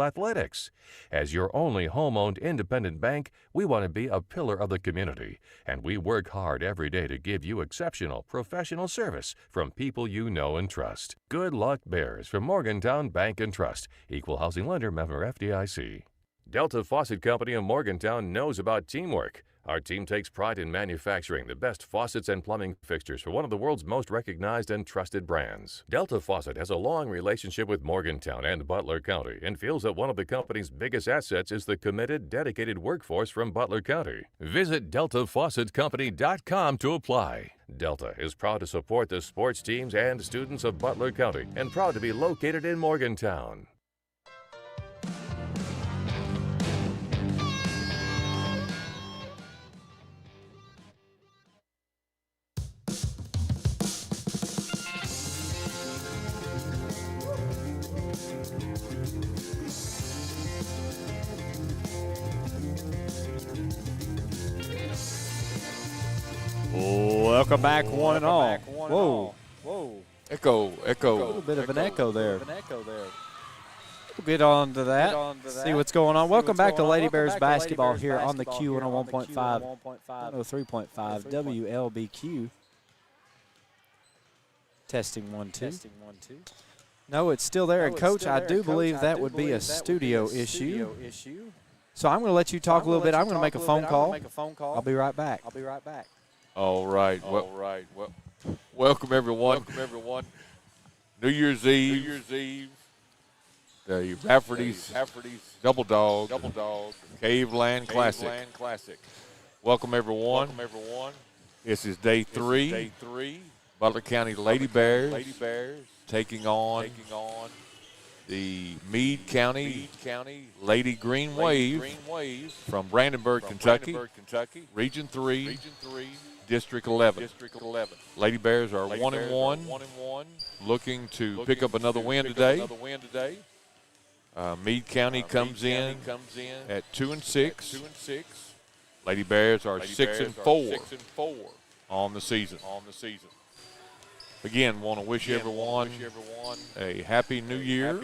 athletics. As your only home-owned independent bank, we want to be a pillar of the community, and we work hard every day to give you exceptional professional service from people you know and trust. Good luck, Bears, from Morgantown Bank and Trust. Equal housing lender, member FDIC. Delta Faucet Company of Morgantown knows about teamwork. Our team takes pride in manufacturing the best faucets and plumbing fixtures for one of the world's most recognized and trusted brands. Delta Faucet has a long relationship with Morgantown and Butler County and feels that one of the company's biggest assets is the committed, dedicated workforce from Butler County. Visit DeltaFaucetCompany.com to apply. Delta is proud to support the sports teams and students of Butler County and proud to be located in Morgantown. Welcome back, one and all. Whoa. Echo. A little bit of an echo there. We'll get on to that, see what's going on. Welcome back to Lady Bears basketball here on the Q 101.5, 103.5 WLBQ. Testing 1 2. No, it's still there. And, Coach, I do believe that would be a studio issue. So I'm going to let you talk a little bit. I'm going to make a phone call. I'll be right back. All right. Well, welcome everyone. New Year's Eve. The Raffertys Double Dog Caveland Classic. Welcome everyone. This is day 3. Butler County Lady Bears taking on the Meade County Lady Green Wave from Brandenburg, Kentucky. Region 3. District 11. Lady Bears are 1-1, looking to pick up another win today. Meade County comes in at 2-6. Lady Bears are 6-4 on the season. Again, want to wish everyone a happy new year,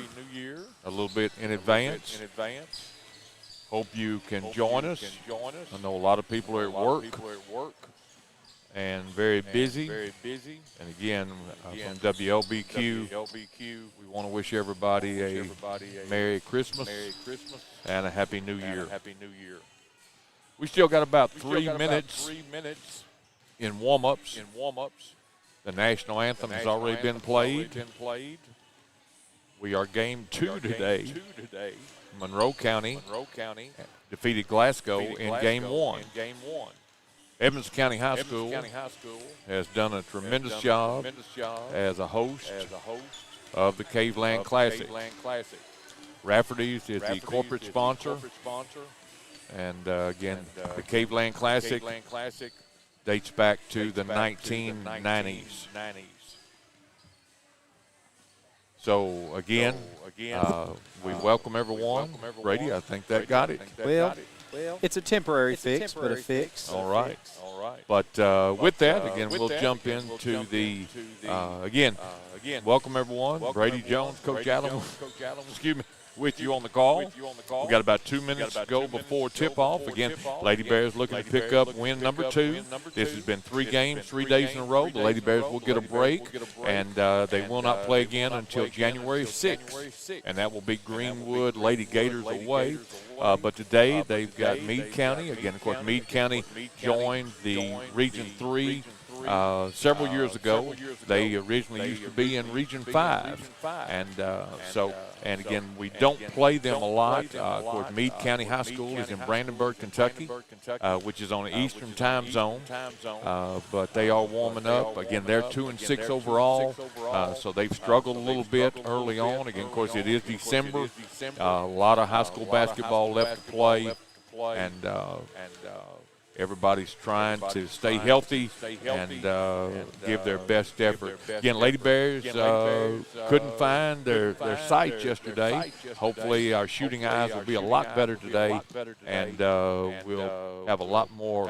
a little bit in advance. Hope you can join us. I know a lot of people are at work and very busy. And again, from WLBQ, we want to wish everybody a Merry Christmas and a Happy New Year. We still got about 3 minutes in warm-ups. The national anthem has already been played. We are game 2 today. Monroe County defeated Glasgow in game 1. Evans County High School has done a tremendous job as a host of the Caveland Classic. Raffertys is the corporate sponsor. And again, the Caveland Classic dates back to the 1990s. So again, we welcome everyone. Brady, I think that got it. Well, it's a temporary fix, but a fix. All right. But with that, again, we'll jump into the, again, welcome everyone. Brady Jones, Coach Adam, excuse me, with you on the call. We got about 2 minutes to go before tip-off. Again, Lady Bears looking to pick up win number 2. This has been 3 games, 3 days in a row. The Lady Bears will get a break, and they will not play again until January 6th, and that will be Greenwood Lady Gators away. But today they've got Meade County. Again, of course, Meade County joined the Region 3 several years ago. They originally used to be in Region 5. And again, we don't play them a lot. Of course, Meade County High School is in Brandenburg, Kentucky, which is on the Eastern time zone. But they are warming up. Again, they're 2-6 overall, so they've struggled a little bit early on. Again, of course, it is December. A lot of high school basketball left to play. And Everybody's trying to stay healthy and give their best effort. Again, Lady Bears couldn't find their sights yesterday. Hopefully our shooting eyes will be a lot better today, and we'll have a lot more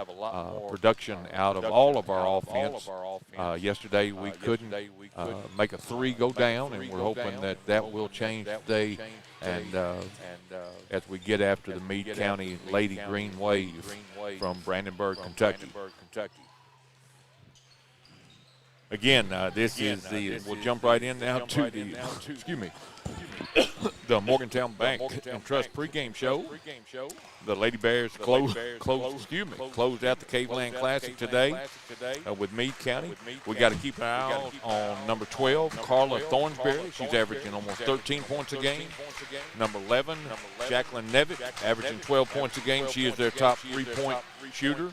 production out of all of our offense. Yesterday we couldn't make a three go down, and we're hoping that will change today. And as we get after the Meade County Lady Green Wave from Brandenburg, Kentucky. Again, this is we'll jump right in now to the Morgantown Bank and Trust pregame show. The Lady Bears closed out the Caveland Classic today with Meade County. We got to keep an eye out on number 12, Carla Thornsberry. She's averaging almost 13 points a game. Number 11, Jacqueline Nevitt, averaging 12 points a game. She is their top three-point shooter.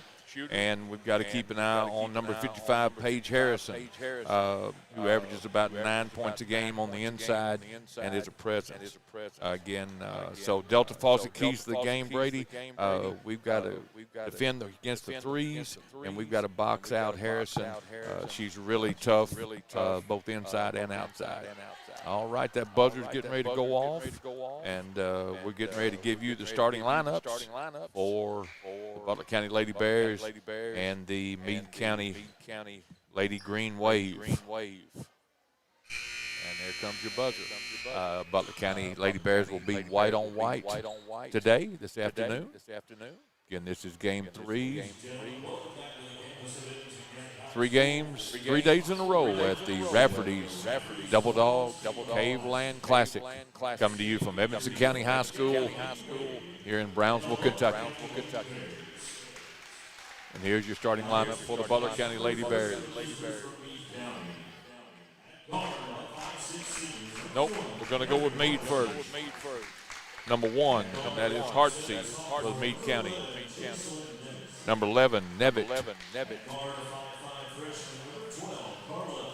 And we've got to keep an eye on number 55, Paige Harrison, who averages about 9 points a game on the inside and is a presence. So Delta Fawcett keys to the game, Brady. We've got to defend against the threes, and we've got to box out Harrison. She's really tough, both inside and outside. All right, that buzzer's getting ready to go off, and we're getting ready to give you the starting lineups for the Butler County Lady Bears and the Meade County Lady Green Wave. And there comes your buzzer. Butler County Lady Bears will be white on white today, this afternoon. Again, this is game 3. 3 games, 3 days in a row at the Raffertys Double Dog Caveland Classic. Coming to you from Evanston County High School here in Brownsville, Kentucky. And here's your starting lineup for the Butler County Lady Bears. Nope, we're going to go with Meade first. Number 1, and that is Hartsey for Meade County. Number 11, Nevitt.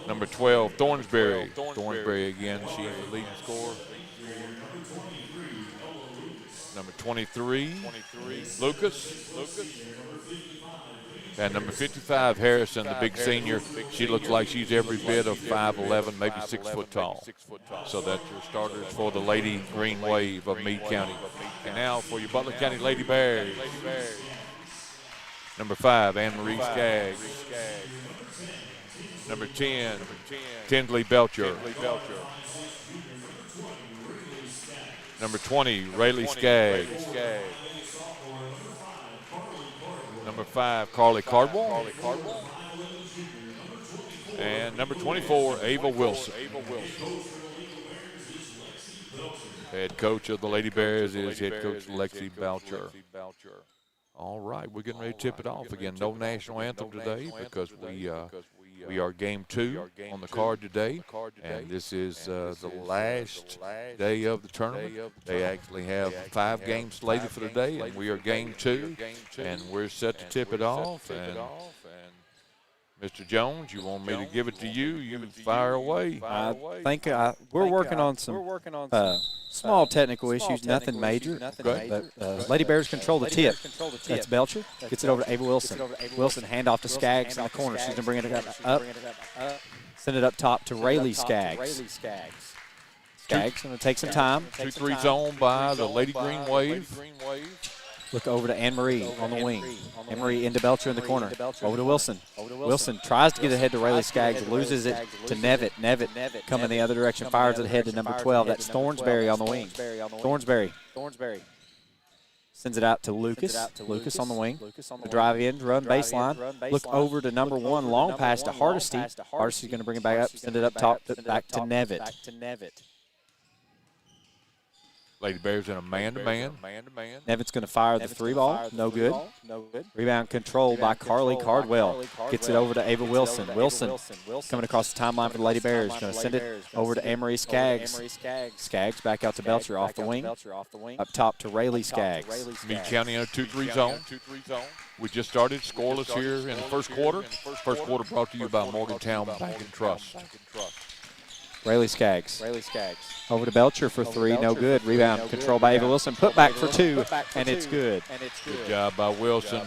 Number 12, Thornsberry. Thornsberry again, she's the leading scorer. Number 23, Lucas. And number 55, Harrison, the big senior. She looks like she's every bit of 5'11", maybe 6 foot tall. So that's your starters for the Lady Green Wave of Meade County. And now for your Butler County Lady Bears. Number 5, Anne-Marie Skaggs. Number 10, Tinsley Belcher. Number 20, Rayleigh Skaggs. Number 5, Carly Cardwell. And number 24, Ava Wilson. Head coach of the Lady Bears is head coach Lexi Boucher. All right, we're getting ready to tip it off again. No national anthem today because we are game 2 on the card today, and this is the last day of the tournament. They actually have 5 games slated for today, and we are game 2, and we're set to tip it off. And Mr. Jones, you want me to give it to you? You fire away. I think we're working on some small technical issues, nothing major. But Lady Bears control the tip. That's Belcher. Gets it over to Ava Wilson. Wilson handoff to Skaggs in the corner. She's going to bring it up. Send it up top to Rayleigh Skaggs. Skaggs going to take some time. 2-3 zone by the Lady Green Wave. Look over to Anne-Marie on the wing. Anne-Marie into Belcher in the corner. Over to Wilson. Wilson tries to get ahead to Rayleigh Skaggs, loses it to Nevitt. Nevitt coming the other direction, fires it ahead to number 12. That's Thornsberry on the wing. Thornsberry sends it out to Lucas. Lucas on the wing. The drive in, run baseline. Look over to number 1, long pass to Hardesty. Hardesty's going to bring it back up, send it up top, back to Nevitt. Lady Bears in a man-to-man. Nevitt's going to fire the 3 ball. No good. Rebound controlled by Carly Cardwell. Gets it over to Ava Wilson. Wilson coming across the timeline for the Lady Bears. Going to send it over to Anne-Marie Skaggs. Skaggs back out to Belcher off the wing. Up top to Rayleigh Skaggs. Meade County in a 2-3 zone. We just started scoreless here in the first quarter. First quarter brought to you by Morgantown Bank and Trust. Rayleigh Skaggs. Over to Belcher for three, no good. Rebound controlled by Ava Wilson. Put back for two, and it's good. Good job by Wilson.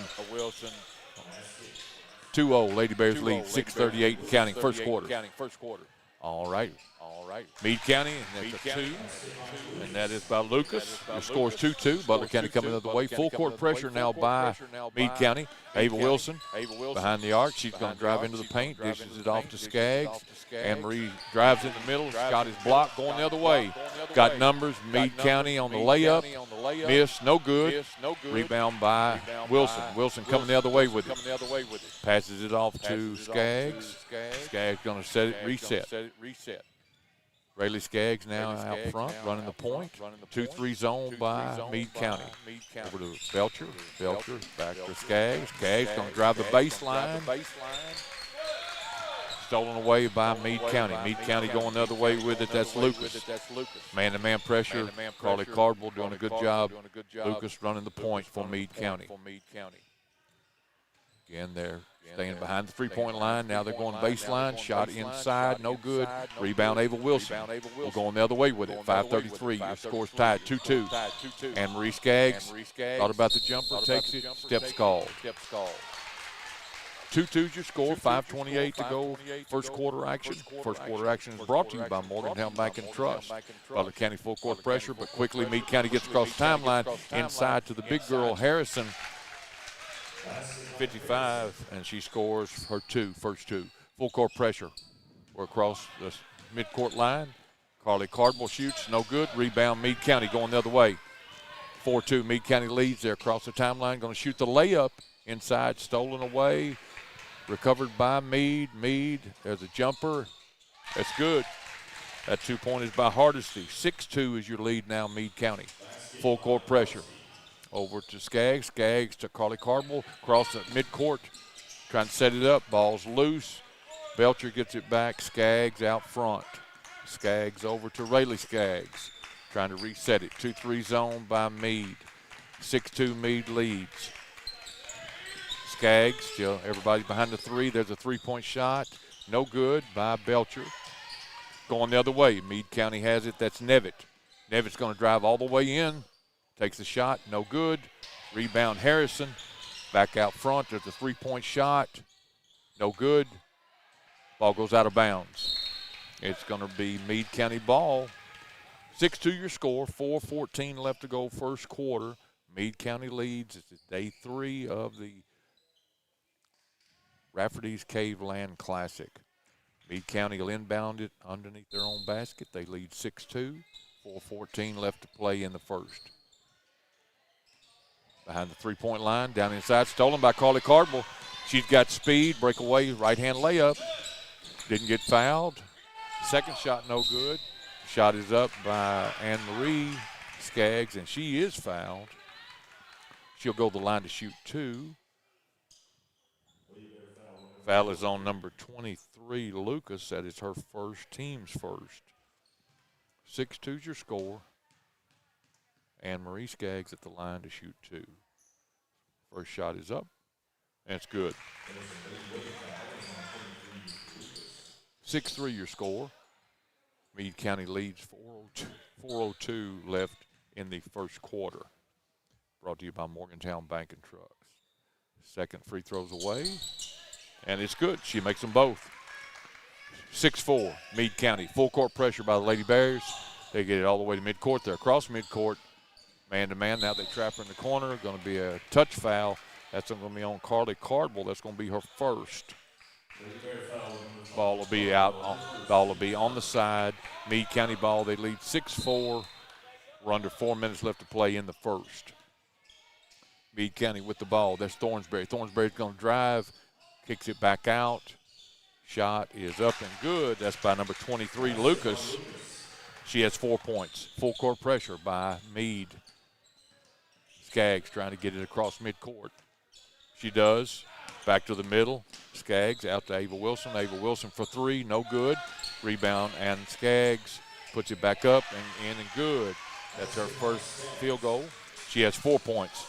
2-0, Lady Bears lead, 6:38 and counting, first quarter. All right. Meade County, and that's a 2. And that is by Lucas. Your score's 2-2. Butler County coming the other way. Full court pressure now by Meade County. Ava Wilson behind the arc. She's going to drive into the paint. Dishes it off to Skaggs. Anne-Marie drives in the middle. Shot is blocked. Going the other way. Got numbers. Meade County on the layup. Miss. No good. Rebound by Wilson. Wilson coming the other way with it. Passes it off to Skaggs. Skaggs going to set it, reset. Rayleigh Skaggs now out front, running the point. 2-3 zone by Meade County. Over to Belcher. Belcher back to Skaggs. Skaggs going to drive the baseline. Stolen away by Meade County. Meade County going the other way with it. That's Lucas. Man-to-man pressure. Carly Cardwell doing a good job. Lucas running the point for Meade County. Again, they're staying behind the three-point line. Now they're going baseline. Shot inside, no good. Rebound, Ava Wilson. We're going the other way with it. 5:33. Your score's tied, 2-2. Anne-Marie Skaggs thought about the jumper, takes it. Steps called. 2-2's your score. 5:28 to go. First quarter action. First quarter action is brought to you by Morgantown Bank and Trust. Butler County full court pressure, but quickly Meade County gets across the timeline. Inside to the big girl, Harrison. 55, and she scores her first two. Full court pressure. We're across the midcourt line. Carly Cardwell shoots, no good. Rebound, Meade County going the other way. 4-2, Meade County leads there across the timeline. Going to shoot the layup inside, stolen away. Recovered by Meade. Meade, there's a jumper. That's good. That 2-point is by Hardesty. 6-2 is your lead now, Meade County. Full court pressure. Over to Skaggs. Skaggs to Carly Cardwell. Across the midcourt. Trying to set it up. Ball's loose. Belcher gets it back. Skaggs out front. Skaggs over to Rayleigh Skaggs. Trying to reset it. 2-3 zone by Meade. 6-2 Meade leads. Skaggs, still everybody behind the three. There's a three-point shot. No good by Belcher. Going the other way. Meade County has it. That's Nevitt. Nevitt's going to drive all the way in. Takes the shot, no good. Rebound Harrison, back out front. There's a three-point shot, no good. Ball goes out of bounds. It's going to be Meade County ball. 6-2 your score, 4:14 left to go first quarter. Meade County leads. It's day 3 of the Raffertys Caveland Classic. Meade County will inbound it underneath their own basket. They lead 6-2, 4:14 left to play in the first. Behind the three-point line, down inside, stolen by Carly Cardwell. She's got speed, breakaway, right-hand layup. Didn't get fouled. Second shot, no good. Shot is up by Anne-Marie Skaggs, and she is fouled. She'll go to the line to shoot 2. Foul is on number 23, Lucas. That is her first, team's first. 6-2's your score. Anne-Marie Skaggs at the line to shoot 2. First shot is up, and it's good. 6-3 your score. Meade County leads 4:02 left in the first quarter. Brought to you by Morgantown Bank and Trust. Second free throws away, and it's good. She makes them both. 6-4, Meade County. Full court pressure by the Lady Bears. They get it all the way to midcourt. They're across midcourt. Man-to-man, now they trap her in the corner. Going to be a touch foul. That's going to be on Carly Cardwell. That's going to be her first. Ball will be out. Ball will be on the side. Meade County ball. They lead 6-4. We're under 4 minutes left to play in the first. Meade County with the ball. That's Thornsberry. Thornsberry's going to drive. Kicks it back out. Shot is up and good. That's by number 23, Lucas. She has 4 points. Full court pressure by Meade. Skaggs trying to get it across midcourt. She does. Back to the middle. Skaggs out to Ava Wilson. Ava Wilson for 3, no good. Rebound, and Skaggs puts it back up and in and good. That's her first field goal. She has 4 points.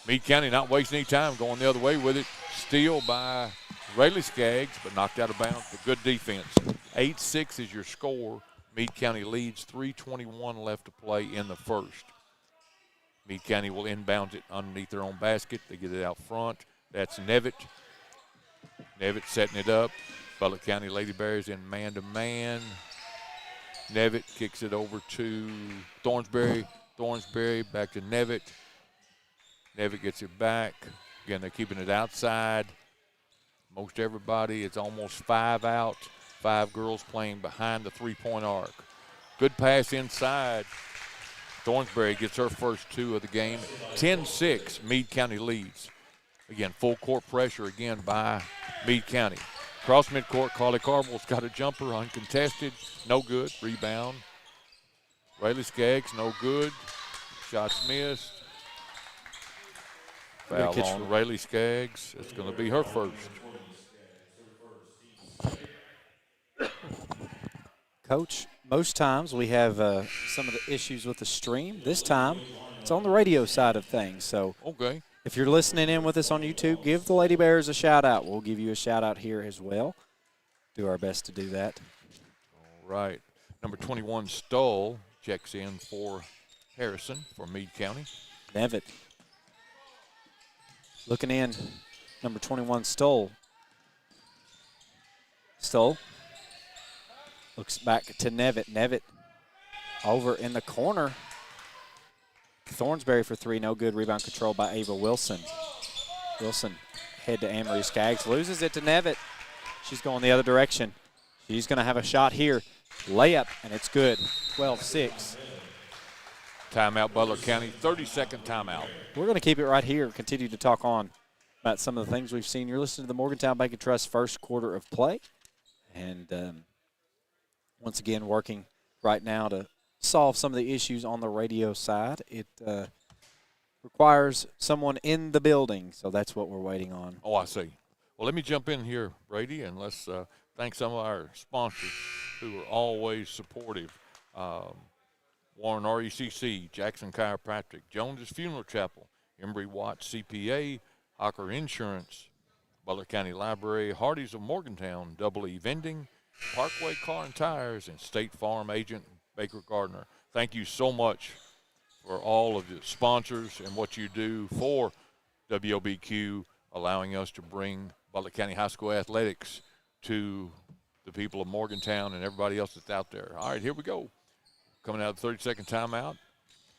Meade County not wasting any time, going the other way with it. Steal by Rayleigh Skaggs, but knocked out of bounds. But good defense. 8-6 is your score. Meade County leads, 3:21 left to play in the first. Meade County will inbound it underneath their own basket. They get it out front. That's Nevitt. Nevitt setting it up. Butler County Lady Bears in man-to-man. Nevitt kicks it over to Thornsberry. Thornsberry back to Nevitt. Nevitt gets it back. Again, they're keeping it outside. Most everybody, it's almost 5 out. 5 girls playing behind the three-point arc. Good pass inside. Thornsberry gets her first 2 of the game. 10-6, Meade County leads. Again, full court pressure again by Meade County. Cross midcourt, Carly Carmel's got a jumper, uncontested, no good. Rebound. Rayleigh Skaggs, no good. Shots missed. Foul on Rayleigh Skaggs. It's going to be her first. Coach, most times we have some of the issues with the stream. This time, it's on the radio side of things. So okay. If you're listening in with us on YouTube, give the Lady Bears a shout-out. We'll give you a shout-out here as well. Do our best to do that. All right. Number 21, Stoll, checks in for Harrison for Meade County. Nevitt. Looking in, number 21, Stoll. Stoll. Looks back to Nevitt. Nevitt over in the corner. Thornsberry for 3, no good. Rebound control by Ava Wilson. Wilson head to Anne-Marie Skaggs. Loses it to Nevitt. She's going the other direction. She's going to have a shot here. Layup, and it's good. 12-6. Timeout, Butler County. 30-second timeout. We're going to keep it right here and continue to talk on about some of the things we've seen. You're listening to the Morgantown Bank and Trust first quarter of play. And once again, working right now to solve some of the issues on the radio side. It requires someone in the building, so that's what we're waiting on. Oh, I see. Well, let me jump in here, Brady, and let's thank some of our sponsors who are always supportive. Warren RECC, Jackson Chiropractic, Jones's Funeral Chapel, Embry Watts CPA, Hocker Insurance, Butler County Library, Hardee's of Morgantown, Double E Vending, Parkway Car and Tires, and State Farm Agent Baker Gardner. Thank you so much for all of the sponsors and what you do for WOBQ, allowing us to bring Butler County High School athletics to the people of Morgantown and everybody else that's out there. All right, here we go. Coming out of the 30-second timeout,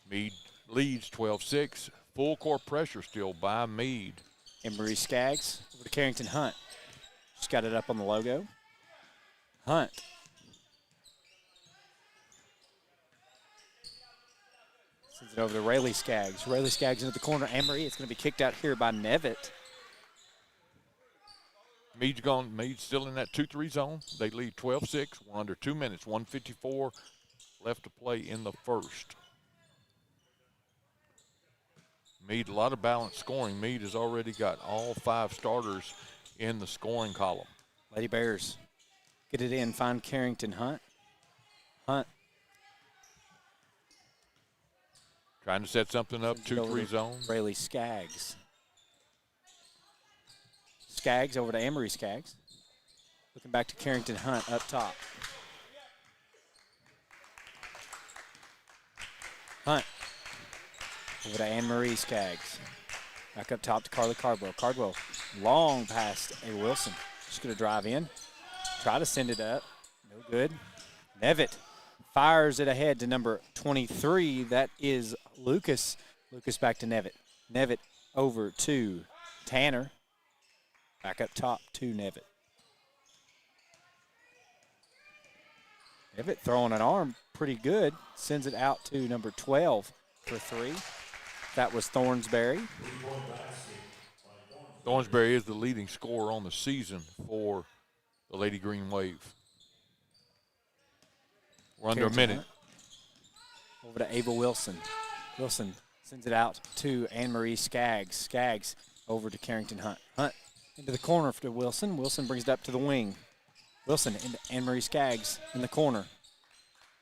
Meade leads 12-6. Full court pressure still by Meade. Anne-Marie Skaggs over to Carrington Hunt. Just got it up on the logo. Hunt. Sends it over to Rayleigh Skaggs. Rayleigh Skaggs into the corner. Anne-Marie, it's going to be kicked out here by Nevitt. Meade's gone. Meade's still in that 2-3 zone. They lead 12-6. We're under 2 minutes. 1:54 left to play in the first. Meade, a lot of balanced scoring. Meade has already got all 5 starters in the scoring column. Lady Bears get it in. Find Carrington Hunt. Hunt. Trying to set something up, 2-3 zone. Rayleigh Skaggs. Skaggs over to Anne-Marie Skaggs. Looking back to Carrington Hunt up top. Hunt over to Anne-Marie Skaggs. Back up top to Carly Cardwell. Cardwell long past A. Wilson. Just going to drive in. Try to send it up. No good. Nevitt fires it ahead to number 23. That is Lucas. Lucas back to Nevitt. Nevitt over to Tanner. Back up top to Nevitt. Nevitt throwing an arm pretty good. Sends it out to number 12 for 3. That was Thornsberry. Thornsberry is the leading scorer on the season for the Lady Green Wave. We're under a minute. Hunt. Over to Ava Wilson. Wilson sends it out to Anne-Marie Skaggs. Skaggs over to Carrington Hunt. Hunt into the corner for Wilson. Wilson brings it up to the wing. Wilson into Anne-Marie Skaggs in the corner.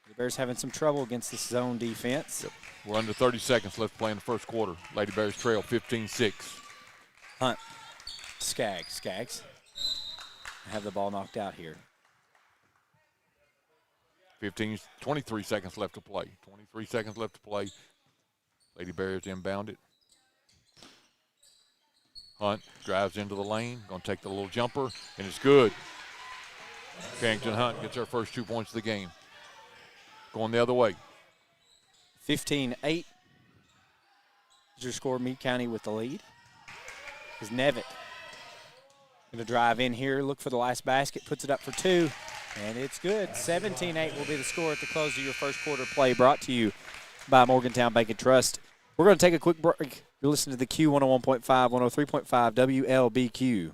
The Bears having some trouble against this zone defense. Yep. We're under 30 seconds left to play in the first quarter. Lady Bears trail 15-6. Hunt. Skaggs. Skaggs. Have the ball knocked out here. 23 seconds left to play. 23 seconds left to play. Lady Bears inbound it. Hunt drives into the lane, going to take the little jumper, and it's good. Carrington Hunt gets her first 2 points of the game. Going the other way. 15-8 is your score. Meade County with the lead. Is Nevitt going to drive in here, look for the last basket, puts it up for two, and it's good. 17-8 will be the score at the close of your first quarter play, brought to you by Morgantown Bank and Trust. We're going to take a quick break. You're listening to the Q 101.5, 103.5 WLBQ.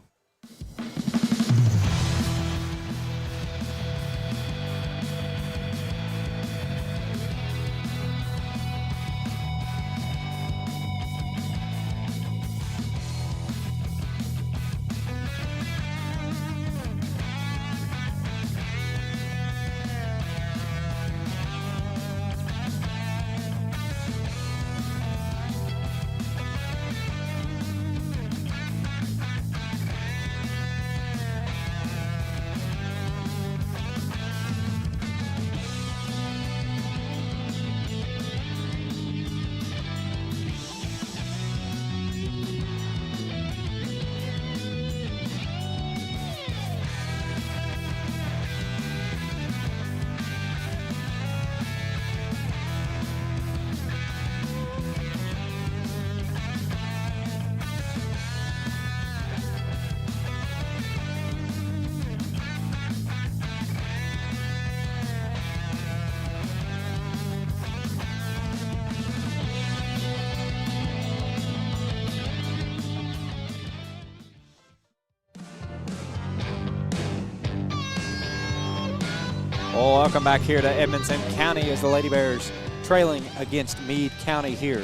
Well, welcome back here to Edmonson County as the Lady Bears trailing against Meade County here.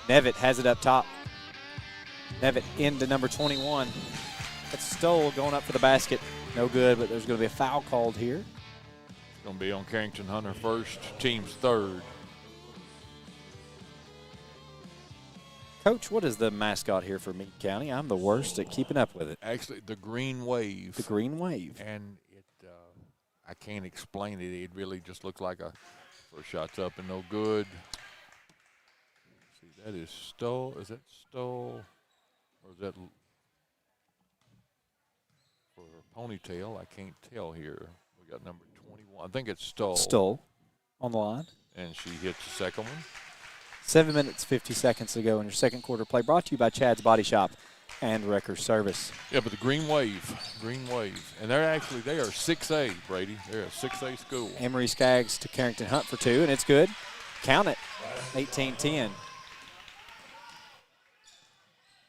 Nevitt has it up top. Nevitt into number 21. That's Stoll going up for the basket. No good, but there's going to be a foul called here. It's going to be on Carrington Hunter first, team's third. Coach, what is the mascot here for Meade County? I'm the worst at keeping up with it. Actually, the Green Wave. The Green Wave. And I can't explain it. It really just looks like a first shot's up and no good. See, that is Stoll. Is that Stoll? Or is that for ponytail? I can't tell here. We got number 21. I think it's Stoll. Stoll on the line. And she hits the second one. 7 minutes, 50 seconds to go in your second quarter play. Brought to you by Chad's Body Shop and Wrecker Service. Yeah, but the Green Wave. And they are 6A, Brady. They're a 6A school. Emory Skaggs to Carrington Hunt for two, and it's good. Count it, 18-10.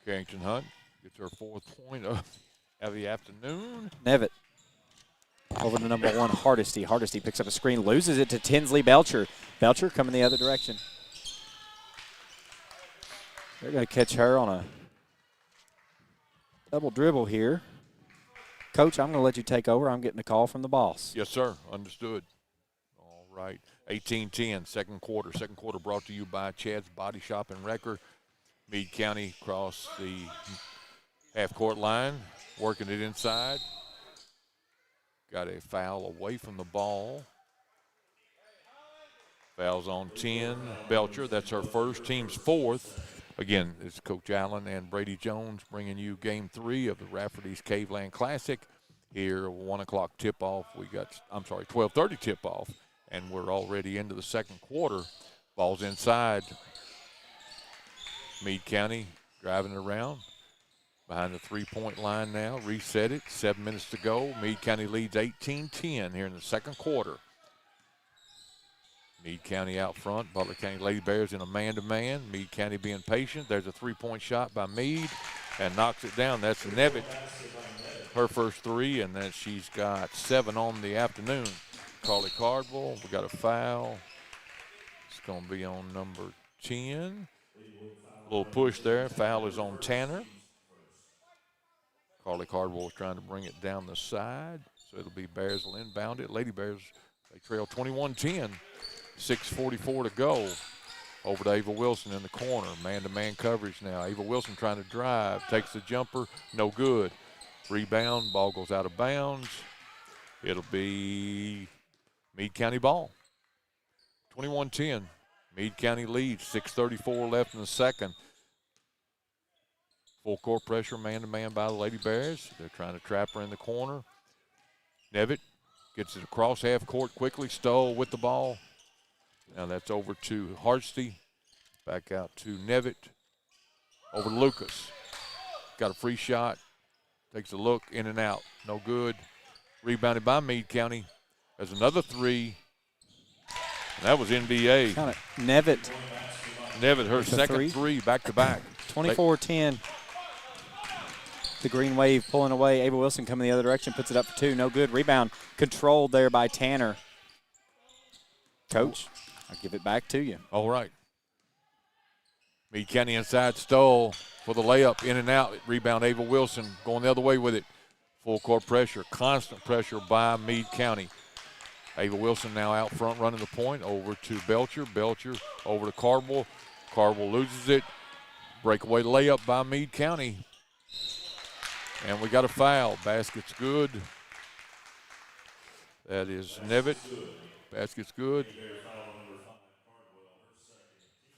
Carrington Hunt gets her fourth point of the afternoon. Nevitt over to number one, Hardesty. Hardesty picks up a screen, loses it to Tinsley Belcher. Belcher coming the other direction. They're going to catch her on a double dribble here. Coach, I'm going to let you take over. I'm getting a call from the boss. Yes, sir. Understood. All right. 18-10, second quarter. Second quarter brought to you by Chad's Body Shop and Wrecker. Meade County across the half-court line, working it inside. Got a foul away from the ball. Foul's on 10. Belcher, that's her first, team's fourth. Again, it's Coach Allen and Brady Jones bringing you Game 3 of the Raffertys Caveland Classic. Here, 1 o'clock tip-off. 12:30 tip-off, and we're already into the second quarter. Ball's inside. Meade County driving it around. Behind the three-point line now. Reset it. 7 minutes to go. Meade County leads 18-10 here in the second quarter. Meade County out front. Butler County Lady Bears in a man-to-man. Meade County being patient. There's a three-point shot by Meade and knocks it down. That's Nevitt, her first three, and then she's got 7 on the afternoon. Carly Cardwell, we got a foul. It's going to be on number 10. A little push there. Foul is on Tanner. Carly Cardwell is trying to bring it down the side, so it'll be Bears will inbound it. Lady Bears, they trail 21-10. 6:44 to go. Over to Ava Wilson in the corner. Man-to-man coverage now. Ava Wilson trying to drive. Takes the jumper. No good. Rebound. Ball goes out of bounds. It'll be Meade County ball. 21-10. Meade County leads. 6:34 left in the second. Full court pressure, man-to-man by the Lady Bears. They're trying to trap her in the corner. Nevitt gets it across half court quickly. Stoll with the ball. Now that's over to Hardesty. Back out to Nevitt. Over to Lucas. Got a free shot. Takes a look, in and out. No good. Rebounded by Meade County. There's another three. And that was NBA. Nevitt. Nevitt, her second three back-to-back. 24-10. The Green Wave pulling away. Ava Wilson coming the other direction, puts it up for two. No good. Rebound controlled there by Tanner. Coach, I'll give it back to you. All right. Meade County inside, Stoll for the layup, in and out. Rebound, Ava Wilson going the other way with it. Full court pressure, constant pressure by Meade County. Ava Wilson now out front running the point. Over to Belcher. Belcher over to Cardwell. Cardwell loses it. Breakaway layup by Meade County. And we got a foul. Basket's good. That is Nevitt. Basket's good.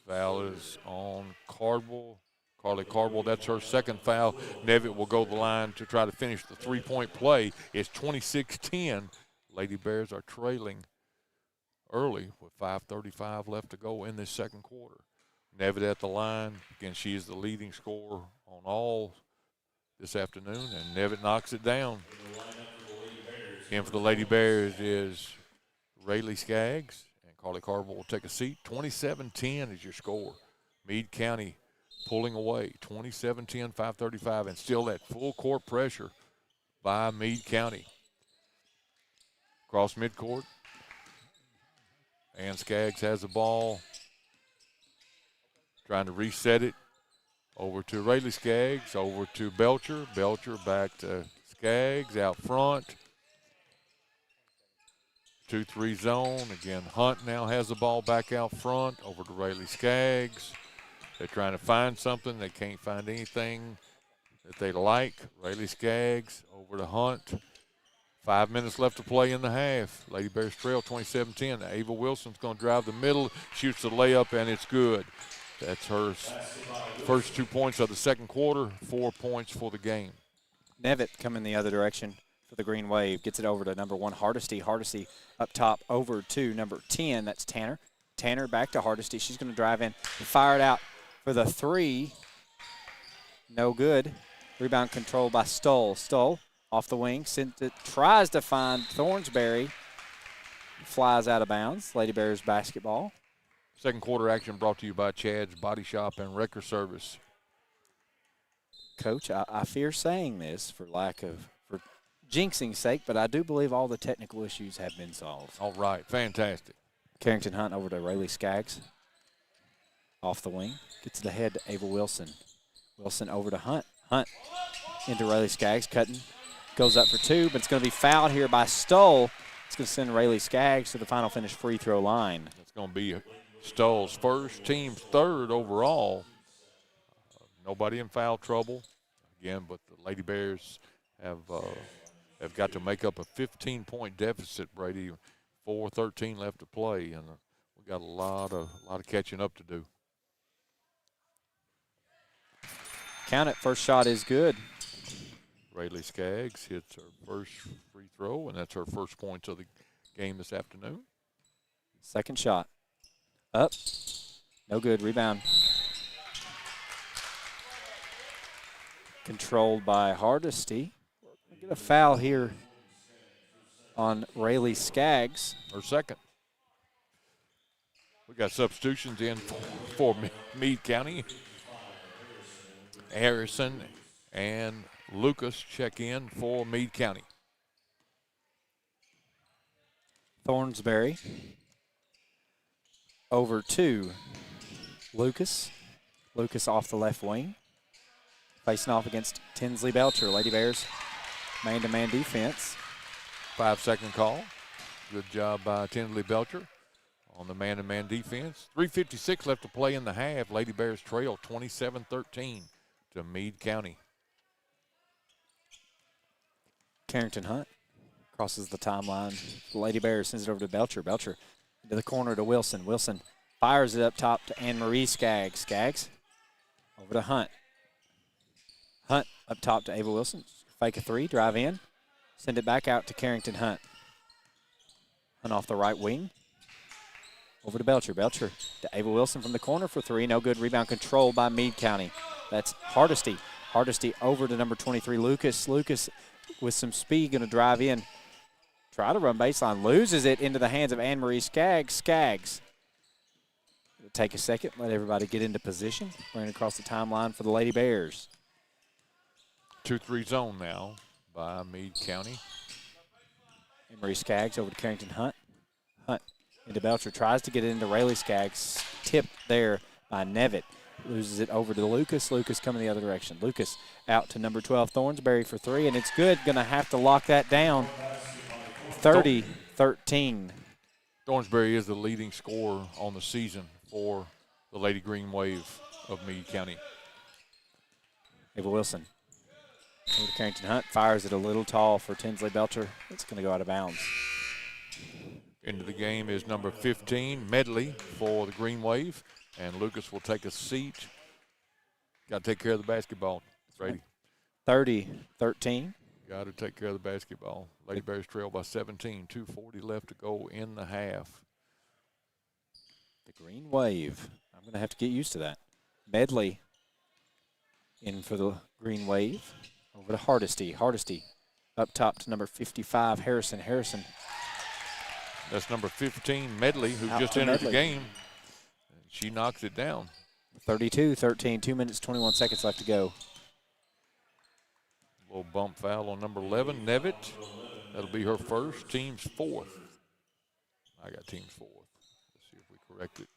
Foul is on Cardwell. Carly Cardwell, that's her second foul. Nevitt will go the line to try to finish the three-point play. It's 26-10. Lady Bears are trailing early with 5:35 left to go in this second quarter. Nevitt at the line. Again, she is the leading scorer on all this afternoon, and Nevitt knocks it down. In for the Lady Bears is Rayleigh Skaggs, and Carly Cardwell will take a seat. 27-10 is your score. Meade County pulling away, 27-10, 5:35, and still that full court pressure by Meade County. Cross midcourt, and Skaggs has the ball, trying to reset it. Over to Rayleigh Skaggs, over to Belcher. Belcher back to Skaggs out front. 2-3 zone. Again, Hunt now has the ball back out front. Over to Rayleigh Skaggs. They're trying to find something. They can't find anything that they like. Rayleigh Skaggs over to Hunt. 5 minutes left to play in the half. Lady Bears trail 27-10. Ava Wilson's going to drive the middle, shoots the layup, and it's good. That's her first 2 points of the second quarter, 4 points for the game. Nevitt coming the other direction for the Green Wave. Gets it over to number 1, Hardesty. Hardesty up top over to number 10. That's Tanner. Tanner back to Hardesty. She's going to drive in and fire it out for the three. No good. Rebound controlled by Stoll. Stoll off the wing. Sent it, tries to find Thornsberry. Flies out of bounds. Lady Bears basketball. Second quarter action brought to you by Chad's Body Shop and Wrecker Service. Coach, I fear saying this for jinxing's sake, but I do believe all the technical issues have been solved. All right, fantastic. Carrington Hunt over to Rayleigh Skaggs. Off the wing. Gets it ahead to Ava Wilson. Wilson over to Hunt. Hunt into Rayleigh Skaggs. Cutting. Goes up for two, but it's going to be fouled here by Stoll. It's going to send Rayleigh Skaggs to the final finish free throw line. It's going to be Stoll's first, team's third overall. Nobody in foul trouble. Again, but the Lady Bears have got to make up a 15-point deficit, Brady. 4:13 left to play, and we got a lot of catching up to do. Count it. First shot is good. Rayleigh Skaggs hits her first free throw, and that's her first points of the game this afternoon. Second shot. Up. No good. Rebound. Controlled by Hardesty. Get a foul here on Rayleigh Skaggs. Her second. We got substitutions in for Meade County. Harrison and Lucas check in for Meade County. Thornsberry over to Lucas. Lucas off the left wing. Facing off against Tinsley Belcher. Lady Bears man-to-man defense. 5-second call. Good job by Tinsley Belcher on the man-to-man defense. 3:56 left to play in the half. Lady Bears trail 27-13 to Meade County. Carrington Hunt Crosses the timeline. The Lady Bears sends it over to Belcher. Belcher into the corner to Wilson. Wilson fires it up top to Anne-Marie Skaggs. Skaggs over to Hunt. Hunt up top to Ava Wilson. Fake a three, drive in. Send it back out to Carrington Hunt. Hunt off the right wing. Over to Belcher. Belcher to Ava Wilson from the corner for three. No good. Rebound controlled by Meade County. That's Hardesty. Hardesty over to number 23, Lucas. Lucas with some speed going to drive in. Try to run baseline. Loses it into the hands of Anne-Marie Skaggs. Skaggs. It'll take a second. Let everybody get into position. Running across the timeline for the Lady Bears. 2-3 zone now by Meade County. Anne-Marie Skaggs over to Carrington Hunt. Hunt into Belcher. Tries to get it into Rayleigh Skaggs. Tipped there by Nevitt. Loses it over to Lucas. Lucas coming the other direction. Lucas out to number 12, Thornsberry for three, and it's good. Going to have to lock that down. 30-13. Thornsberry is the leading scorer on the season for the Lady Green Wave of Meade County. Ava Wilson over to Carrington Hunt. Fires it a little tall for Tinsley Belcher. It's going to go out of bounds. Into the game is number 15, Medley, for the Green Wave. And Lucas will take a seat. Got to take care of the basketball, Brady. 30-13. Got to take care of the basketball. Lady Bears trail by 17. 2:40 left to go in the half. The Green Wave. I'm going to have to get used to that. Medley in for the Green Wave. Over to Hardesty. Hardesty up top to number 55, Harrison. Harrison. That's number 15, Medley, who Out just to entered Medley. the game. She knocks it down. 32-13, 2 minutes, 21 seconds left to go. Little bump foul on number 11, Nevitt. That'll be her first, team's fourth. I got team's fourth. Let's see if we correct it.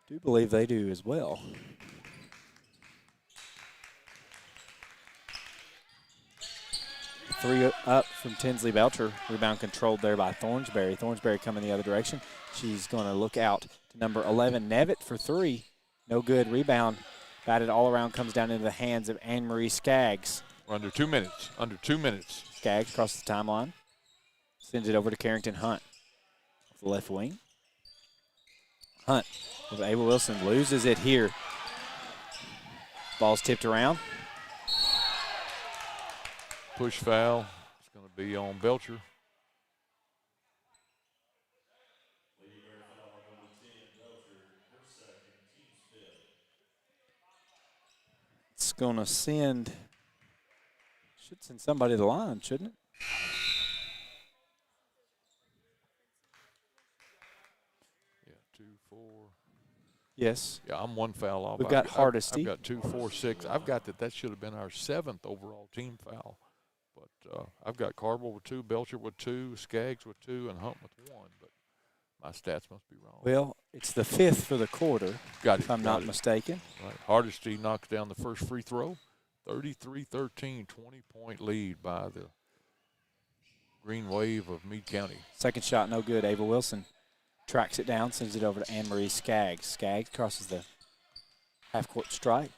Do believe they do as well. Three up from Tinsley Belcher. Rebound controlled there by Thornsberry. Thornsberry coming the other direction. She's going to look out to number 11, Nevitt, for three. No good. Rebound batted all around, comes down into the hands of Anne-Marie Skaggs. We're under 2 minutes. Under 2 minutes. Skaggs crosses the timeline. Sends it over to Carrington Hunt. Off the left wing. Hunt with Ava Wilson. Loses it here. Ball's tipped around. Push foul. It's going to be on Belcher. It's going to send, should send somebody to the line, shouldn't it? Yeah, 2, 4. Yes. Yeah, I'm one foul off. We've got Hardesty. I've got 2, 4, 6. I've got that should have been our 7th overall team foul. But I've got Cardwell with 2, Belcher with 2, Skaggs with 2, and Hunt with 1. But my stats must be wrong. Well, it's the 5th for the quarter, Got it. if I'm not mistaken. Right. Hardesty knocks down the first free throw. 33-13, 20-point lead by the Green Wave of Meade County. Second shot, no good. Ava Wilson tracks it down, sends it over to Anne-Marie Skaggs. Skaggs crosses the half-court stripe.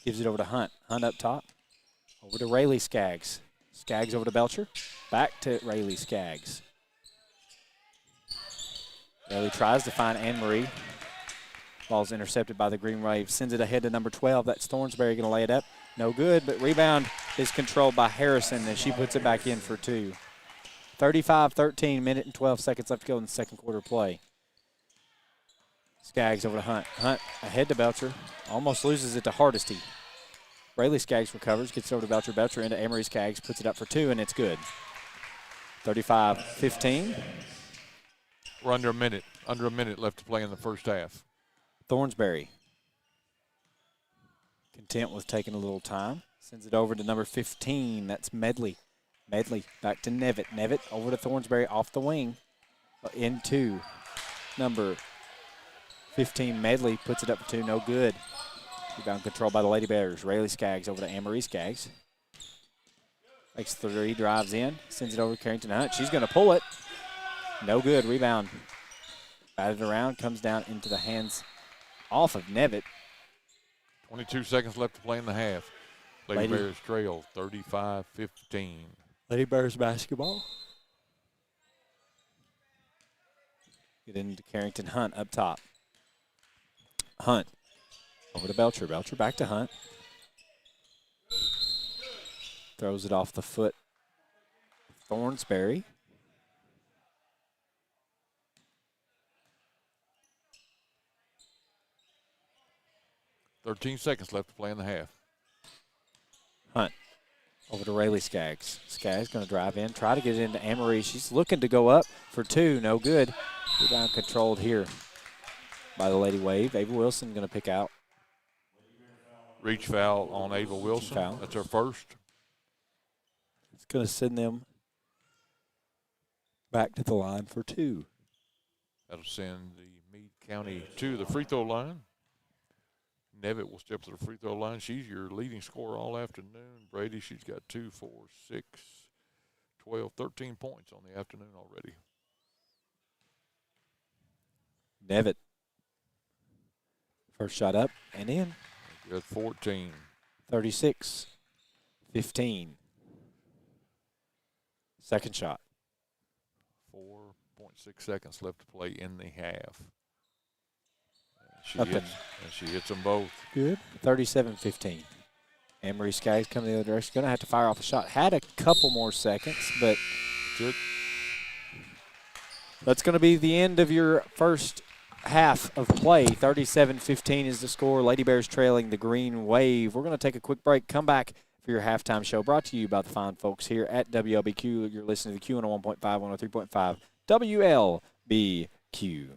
Gives it over to Hunt. Hunt up top. Over to Rayleigh Skaggs. Skaggs over to Belcher. Back to Rayleigh Skaggs. Rayleigh tries to find Anne-Marie. Ball's intercepted by the Green Wave. Sends it ahead to number 12. That's Thornsberry going to lay it up. No good, but rebound is controlled by Harrison, and she puts it back in for 2. 35-13, minute and 12 seconds left to go in the second quarter play. Skaggs over to Hunt. Hunt ahead to Belcher. Almost loses it to Hardesty. Rayleigh Skaggs recovers, gets over to Belcher. Belcher into Anne-Marie Skaggs, puts it up for 2, and it's good. 35-15. We're under a minute. Under a minute left to play in the first half. Thornsberry. Content with taking a little time. Sends it over to number 15. That's Medley. Medley back to Nevitt. Nevitt over to Thornsberry off the wing. Into number 15, Medley. Puts it up for 2. No good. Rebound controlled by the Lady Bears. Rayleigh Skaggs over to Anne-Marie Skaggs. Makes 3, drives in, sends it over to Carrington Hunt. She's going to pull it. No good. Rebound. Batted around, comes down into the hands off of Nevitt. 22 seconds left to play in the half. Lady Bears trail 35-15. Lady Bears basketball. Get into Carrington. Hunt up top. Hunt over to Belcher. Belcher back to Hunt. Throws it off the foot. Thornsberry. "13 seconds left to play in the half." Hunt over to Rayleigh Skaggs. Skaggs going to drive in, try to get it into Amory. She's looking to go up for two. No good. Rebound controlled here by the Lady Wave. Ava Wilson going to pick out. Reach foul on Ava Wilson. Foul. That's her first. It's going to send them back to the line for two. That'll send the Meade County to the free throw line. Nevitt will step to the free throw line. She's your leading scorer all afternoon. Brady, she's got 2, 4, 6, 12, 13 points on the afternoon already. Nevitt. First shot up and in. Good 14. 36-15. Second shot. 4.6 seconds left to play in the half. She hits them both. Good. 37-15. Amory Skaggs coming the other direction. Going to have to fire off a shot. Had a couple more seconds, but that's going to be the end of your first half of play. 37-15 is the score. Lady Bears trailing the Green Wave. We're going to take a quick break. Come back for your halftime show, brought to you by the fine folks here at WLBQ. You're listening to the Q on 1.5, 103.5 WLBQ.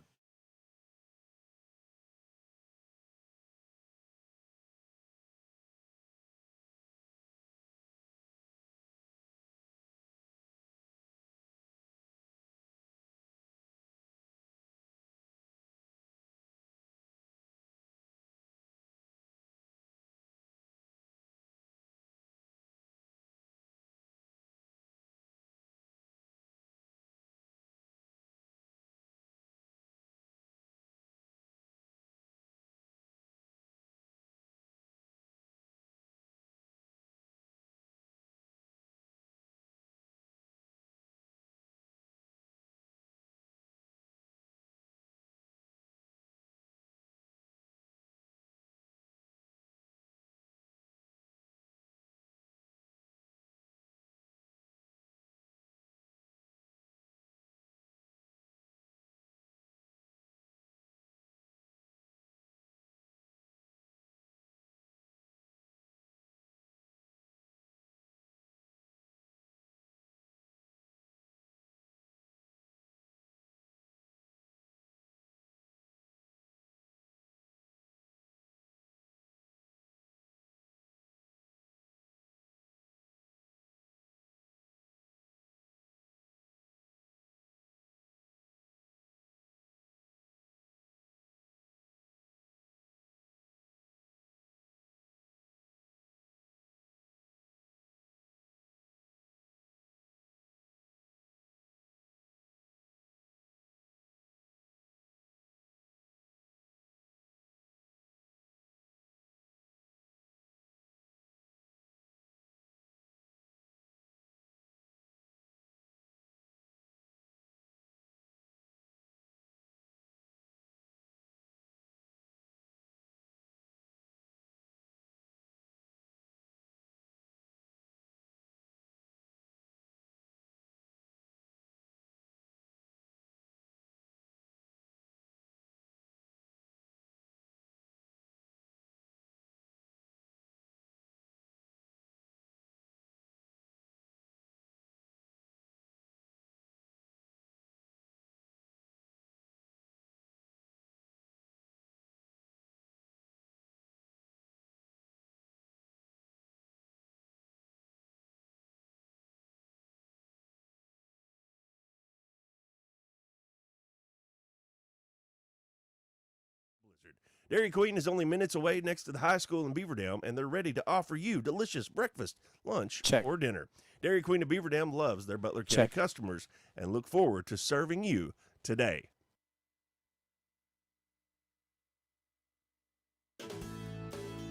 Dairy Queen is only minutes away next to the high school in Beaver Dam, and they're ready to offer you delicious breakfast, lunch, or dinner. Dairy Queen of Beaver Dam loves their Butler County customers and look forward to serving you today.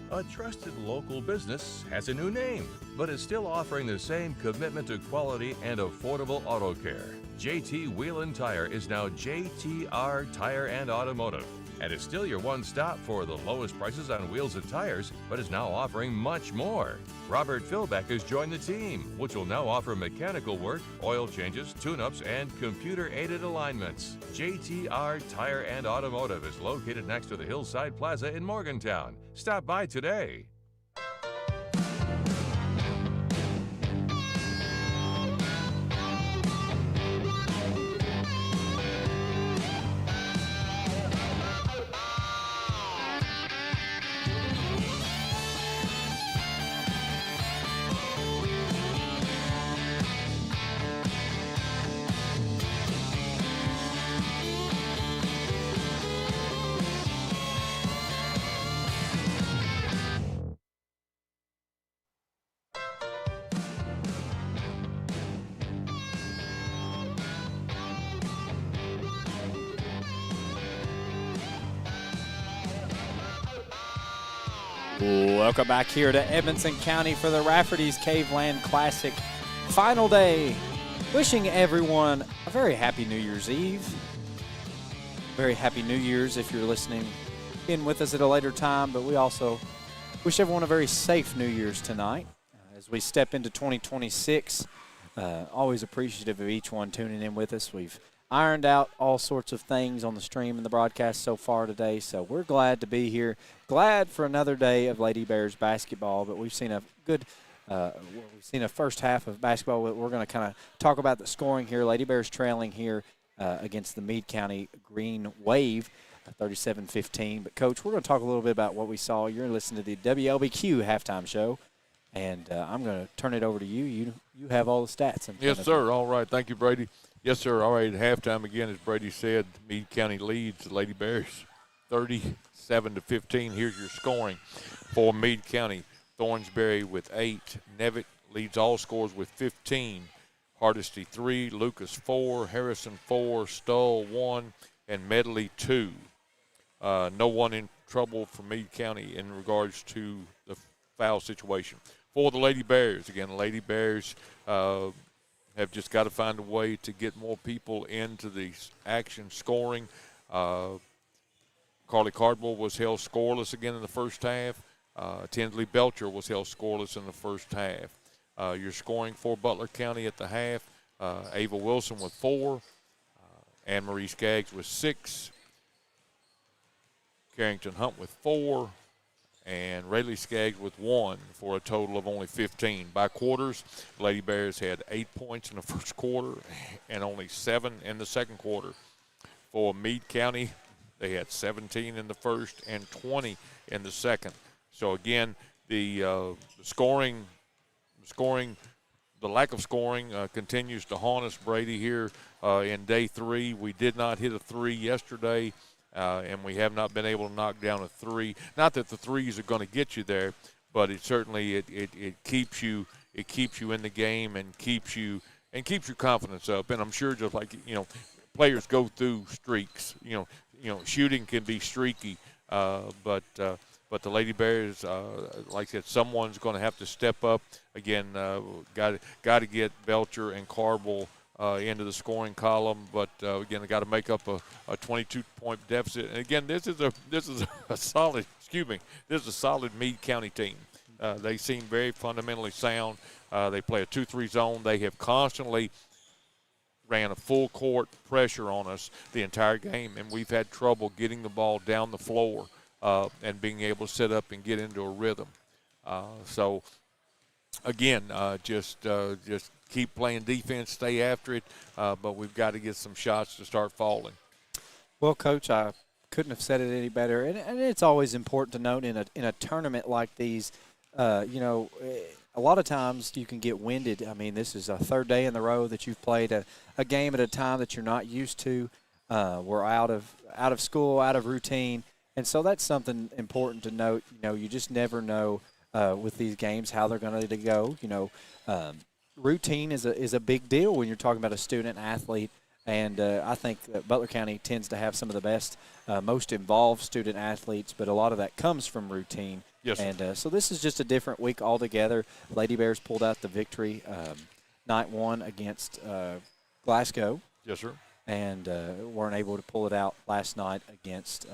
A trusted local business has a new name, but is still offering the same commitment to quality and affordable auto care. JT Wheel and Tire is now JTR Tire and Automotive, and is still your one-stop for the lowest prices on wheels and tires, but is now offering much more. Robert Philbeck has joined the team, which will now offer mechanical work, oil changes, tune-ups, and computer-aided alignments. JTR Tire and Automotive is located next to the Hillside Plaza in Morgantown. Stop by today. Welcome back here to Edmonson County for the Raffertys Caveland Classic final day. Wishing everyone a very happy New Year's Eve. Very happy New Year's if you're listening in with us at a later time, but we also wish everyone a very safe New Year's tonight as we step into 2026. Always appreciative of each one tuning in with us. We've ironed out all sorts of things on the stream and the broadcast so far today, so we're glad to be here. Glad for another day of Lady Bears basketball, but we've seen a good we've seen a first half of basketball. We're going to kind of talk about the scoring here. Lady Bears trailing here against the Meade County Green Wave, 37-15. But, Coach, we're going to talk a little bit about what we saw. You're listening to the WLBQ halftime show, and I'm going to turn it over to you. You have all the stats. Yes, sir. All right. Thank you, Brady. Yes, sir. All right. At halftime, again, as Brady said, Meade County leads the Lady Bears 37-15. Here's your scoring for Meade County. Thornsberry with 8. Nevitt leads all scores with 15. Hardesty 3. Lucas 4. Harrison 4. Stull 1. And Medley 2. No one in trouble for Meade County in regards to the foul situation. For the Lady Bears, again, Lady Bears have just got to find a way to get more people into the action scoring. Carly Cardwell was held scoreless again in the first half. Tinsley Belcher was held scoreless in the first half. You're scoring for Butler County at the half. Ava Wilson with 4. Anne-Marie Skaggs with 6. Carrington Hunt with 4. And Rayleigh Skaggs with 1 for a total of only 15. By quarters, Lady Bears had 8 points in the first quarter and only 7 in the second quarter. For Meade County, they had 17 in the first and 20 in the second. So again, the lack of scoring continues to haunt us, Brady, here in day 3. We did not hit a 3 yesterday. And we have not been able to knock down a 3. Not that the threes are going to get you there, but it certainly it keeps you in the game and keeps your confidence up. And I'm sure just like players go through streaks. Shooting can be streaky, but the Lady Bears, like I said, someone's going to have to step up. Again, got to get Belcher and Cardwell into the scoring column, but again, they got to make up a 22-point deficit. And again, this is a solid. This is a solid Meade County team. They seem very fundamentally sound. They play a 2-3 zone. They have constantly ran a full court pressure on us the entire game, and we've had trouble getting the ball down the floor and being able to set up and get into a rhythm. So again, just keep playing defense, stay after it, but we've got to get some shots to start falling. Well, Coach, I couldn't have said it any better, and it's always important to note in a tournament like these, a lot of times you can get winded. I mean, this is a third day in a row that you've played a game at a time that you're not used to. We're out of school, out of routine, and so that's something important to note. You just never know with these games how they're going to go. Routine is a big deal when you're talking about a student athlete, and I think that Butler County tends to have some of the best, most involved student athletes, but a lot of that comes from routine. Yes, sir. And so this is just a different week altogether. Lady Bears pulled out the victory night one against Glasgow. Yes, sir. And weren't able to pull it out last night against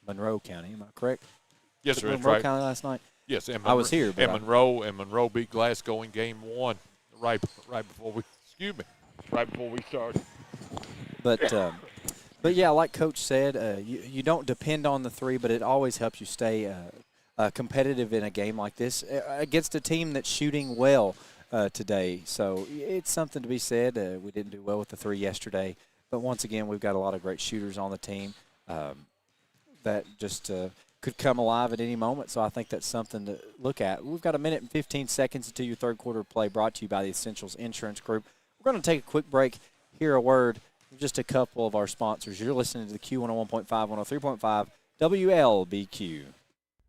Monroe County. Am I correct? Yes, sir. That's Monroe right. County last night. Yes, and I was here. But Monroe beat Glasgow in game one, right before we started. But yeah, like Coach said, you don't depend on the three, but it always helps you stay competitive in a game like this against a team that's shooting well today. So it's something to be said. We didn't do well with the three yesterday, but once again, we've got a lot of great shooters on the team that just could come alive at any moment. So I think that's something to look at. We've got 1 minute and 15 seconds until your third quarter play, brought to you by the Essentials Insurance Group. We're going to take a quick break, hear a word from just a couple of our sponsors. You're listening to the Q101.5, 103.5, WLBQ.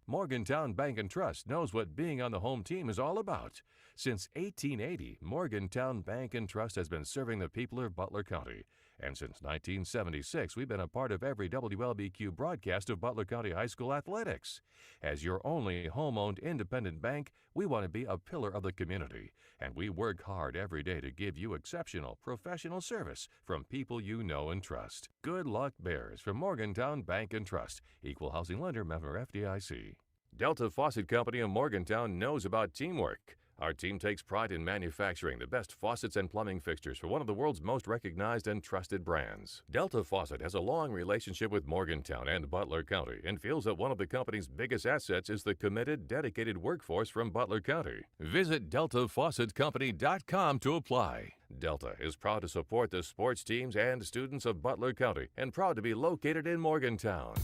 Morgantown Bank and Trust knows what being on the home team is all about. Since 1880, Morgantown Bank and Trust has been serving the people of Butler County. And since 1976, we've been a part of every WLBQ broadcast of Butler County High School athletics. As your only home-owned independent bank, we want to be a pillar of the community. And we work hard every day to give you exceptional professional service from people you know and trust. Good luck, Bears, from Morgantown Bank and Trust. Equal housing lender, member FDIC. Delta Faucet Company of Morgantown knows about teamwork. Our team takes pride in manufacturing the best faucets and plumbing fixtures for one of the world's most recognized and trusted brands. Delta Faucet has a long relationship with Morgantown and Butler County and feels that one of the company's biggest assets is the committed, dedicated workforce from Butler County. Visit DeltaFaucetCompany.com to apply. Delta is proud to support the sports teams and students of Butler County and proud to be located in Morgantown.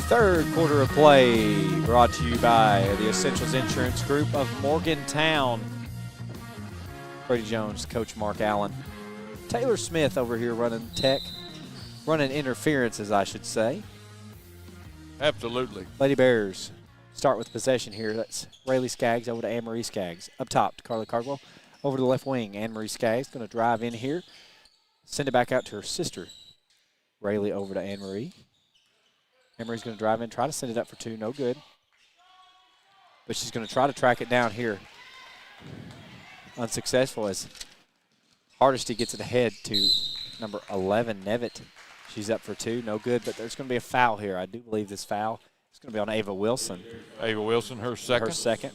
Third quarter of play brought to you by the Essentials Insurance Group of Morgantown. Brady Jones, Coach Mark Allen. Taylor Smith over here running interference, as I should say. Absolutely. Lady Bears start with possession here. That's Rayleigh Skaggs over to Anne-Marie Skaggs. Up top to Carly Cardwell. Over to the left wing, Anne-Marie Skaggs going to drive in here. Send it back out to her sister. Rayleigh over to Anne-Marie. Anne-Marie's going to drive in, try to send it up for two. No good. But she's going to try to track it down here. Unsuccessful as Hardesty gets it ahead to number 11, Nevitt. She's up for two. No good, but there's going to be a foul here. I do believe this foul is going to be on Ava Wilson. Ava Wilson, her second. Her second.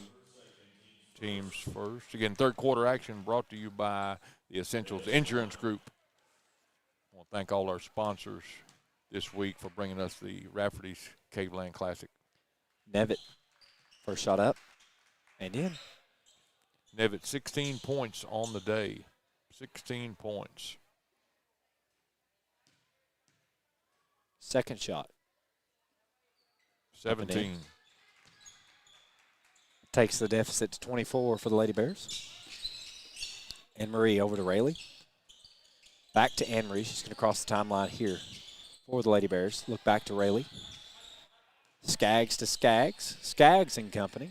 Team's first. Again, third quarter action brought to you by the Essentials Insurance Group. I want to thank all our sponsors this week for bringing us the Raffertys Caveland Classic. Nevitt, first shot up and in. Nevitt, 16 points on the day. 16 points. Second shot. 17. Takes the deficit to 24 for the Lady Bears. Anne-Marie over to Rayleigh. Back to Anne-Marie. She's going to cross the timeline here for the Lady Bears. Look back to Rayleigh. Skaggs to Skaggs. Skaggs and company.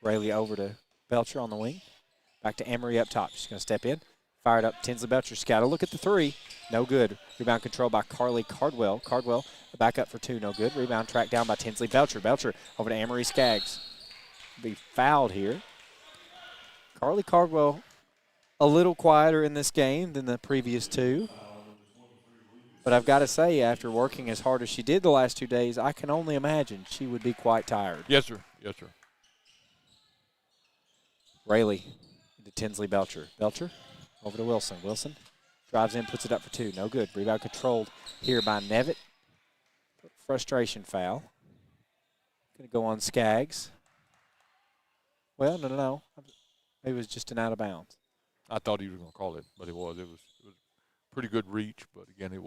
Rayleigh over to Belcher on the wing. Back to Anne-Marie up top. She's going to step in. Fired up. Tinsley Belcher. She's got to look at the three. No good. Rebound control by Carly Cardwell. Cardwell back up for two. No good. Rebound tracked down by Tinsley Belcher. Belcher over to Anne-Marie Skaggs. Be fouled here. Carly Cardwell a little quieter in this game than the previous two. But I've got to say, after working as hard as she did the last 2 days, I can only imagine she would be quite tired. Yes, sir. Yes, sir. Rayleigh into Tinsley Belcher. Belcher over to Wilson. Wilson drives in, puts it up for two. No good. Rebound controlled here by Nevitt. Frustration foul. Going to go on Skaggs. Well, no. It was just an out of bounds. I thought he was going to call it, but it was. It was pretty good reach, but again, they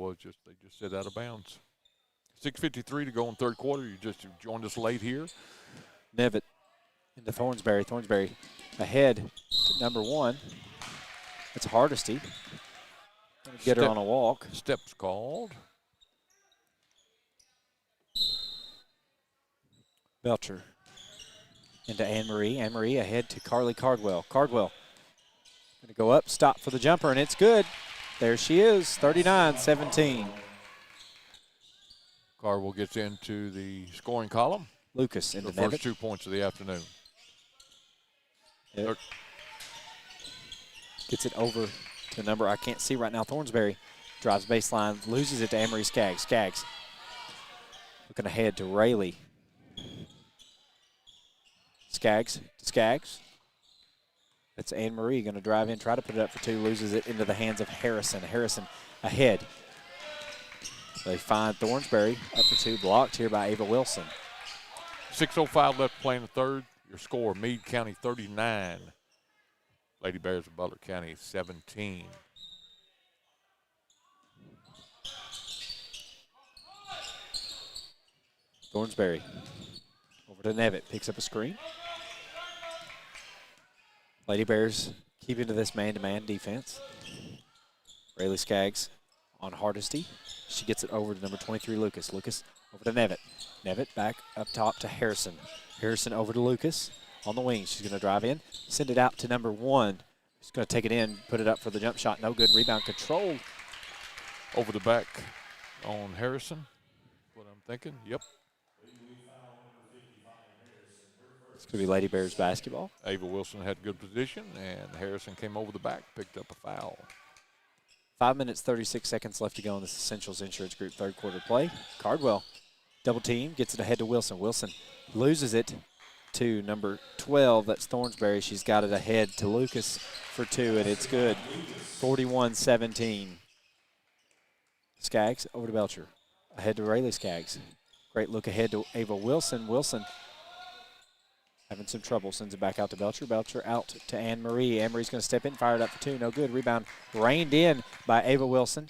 just said out of bounds. 6:53 to go in third quarter. You just joined us late here. Nevitt into Thornsberry. Thornsberry ahead to number one. It's Hardesty. Get her on a walk. Steps called. Belcher into Anne-Marie. Anne-Marie ahead to Carly Cardwell. Cardwell Going to go up, stop for the jumper, and it's good. There she is, 39-17. Carville gets into the scoring column. Lucas into the first 2 points of the afternoon. Yep. Gets it over to a number I can't see right now. Thornsberry drives baseline, loses it to Anne-Marie Skaggs. Skaggs looking ahead to Rayleigh. Skaggs to Skaggs. That's Anne-Marie going to drive in, try to put it up for two, loses it into the hands of Harrison. Harrison ahead. They find Thornsberry up for two, blocked here by Ava Wilson. 6:05 left to play in the third. Your score, Meade County 39. Lady Bears of Butler County 17. Thornsberry over to Nevitt, picks up a screen. Lady Bears keeping to this man-to-man defense. Rayleigh Skaggs on Hardesty. She gets it over to number 23, Lucas. Lucas over to Nevitt. Nevitt back up top to Harrison. Harrison over to Lucas on the wing. She's going to drive in, send it out to number 1. She's going to take it in, put it up for the jump shot. No good. Rebound controlled. Over the back on Harrison. What I'm thinking. Yep. It's going to be Lady Bears basketball. Ava Wilson had good position, and Harrison came over the back, picked up a foul. 5 minutes, 36 seconds left to go in this Essentials Insurance Group third quarter play. Cardwell double team, gets it ahead to Wilson. Wilson loses it to number 12. That's Thornsberry. She's got it ahead to Lucas for two, and it's good. 41-17. Skaggs over to Belcher. Ahead to Rayleigh Skaggs. Great look ahead to Ava Wilson. Wilson having some trouble, sends it back out to Belcher. Belcher out to Anne-Marie. Anne-Marie's going to step in, fire it up for two. No good. Rebound reined in by Ava Wilson.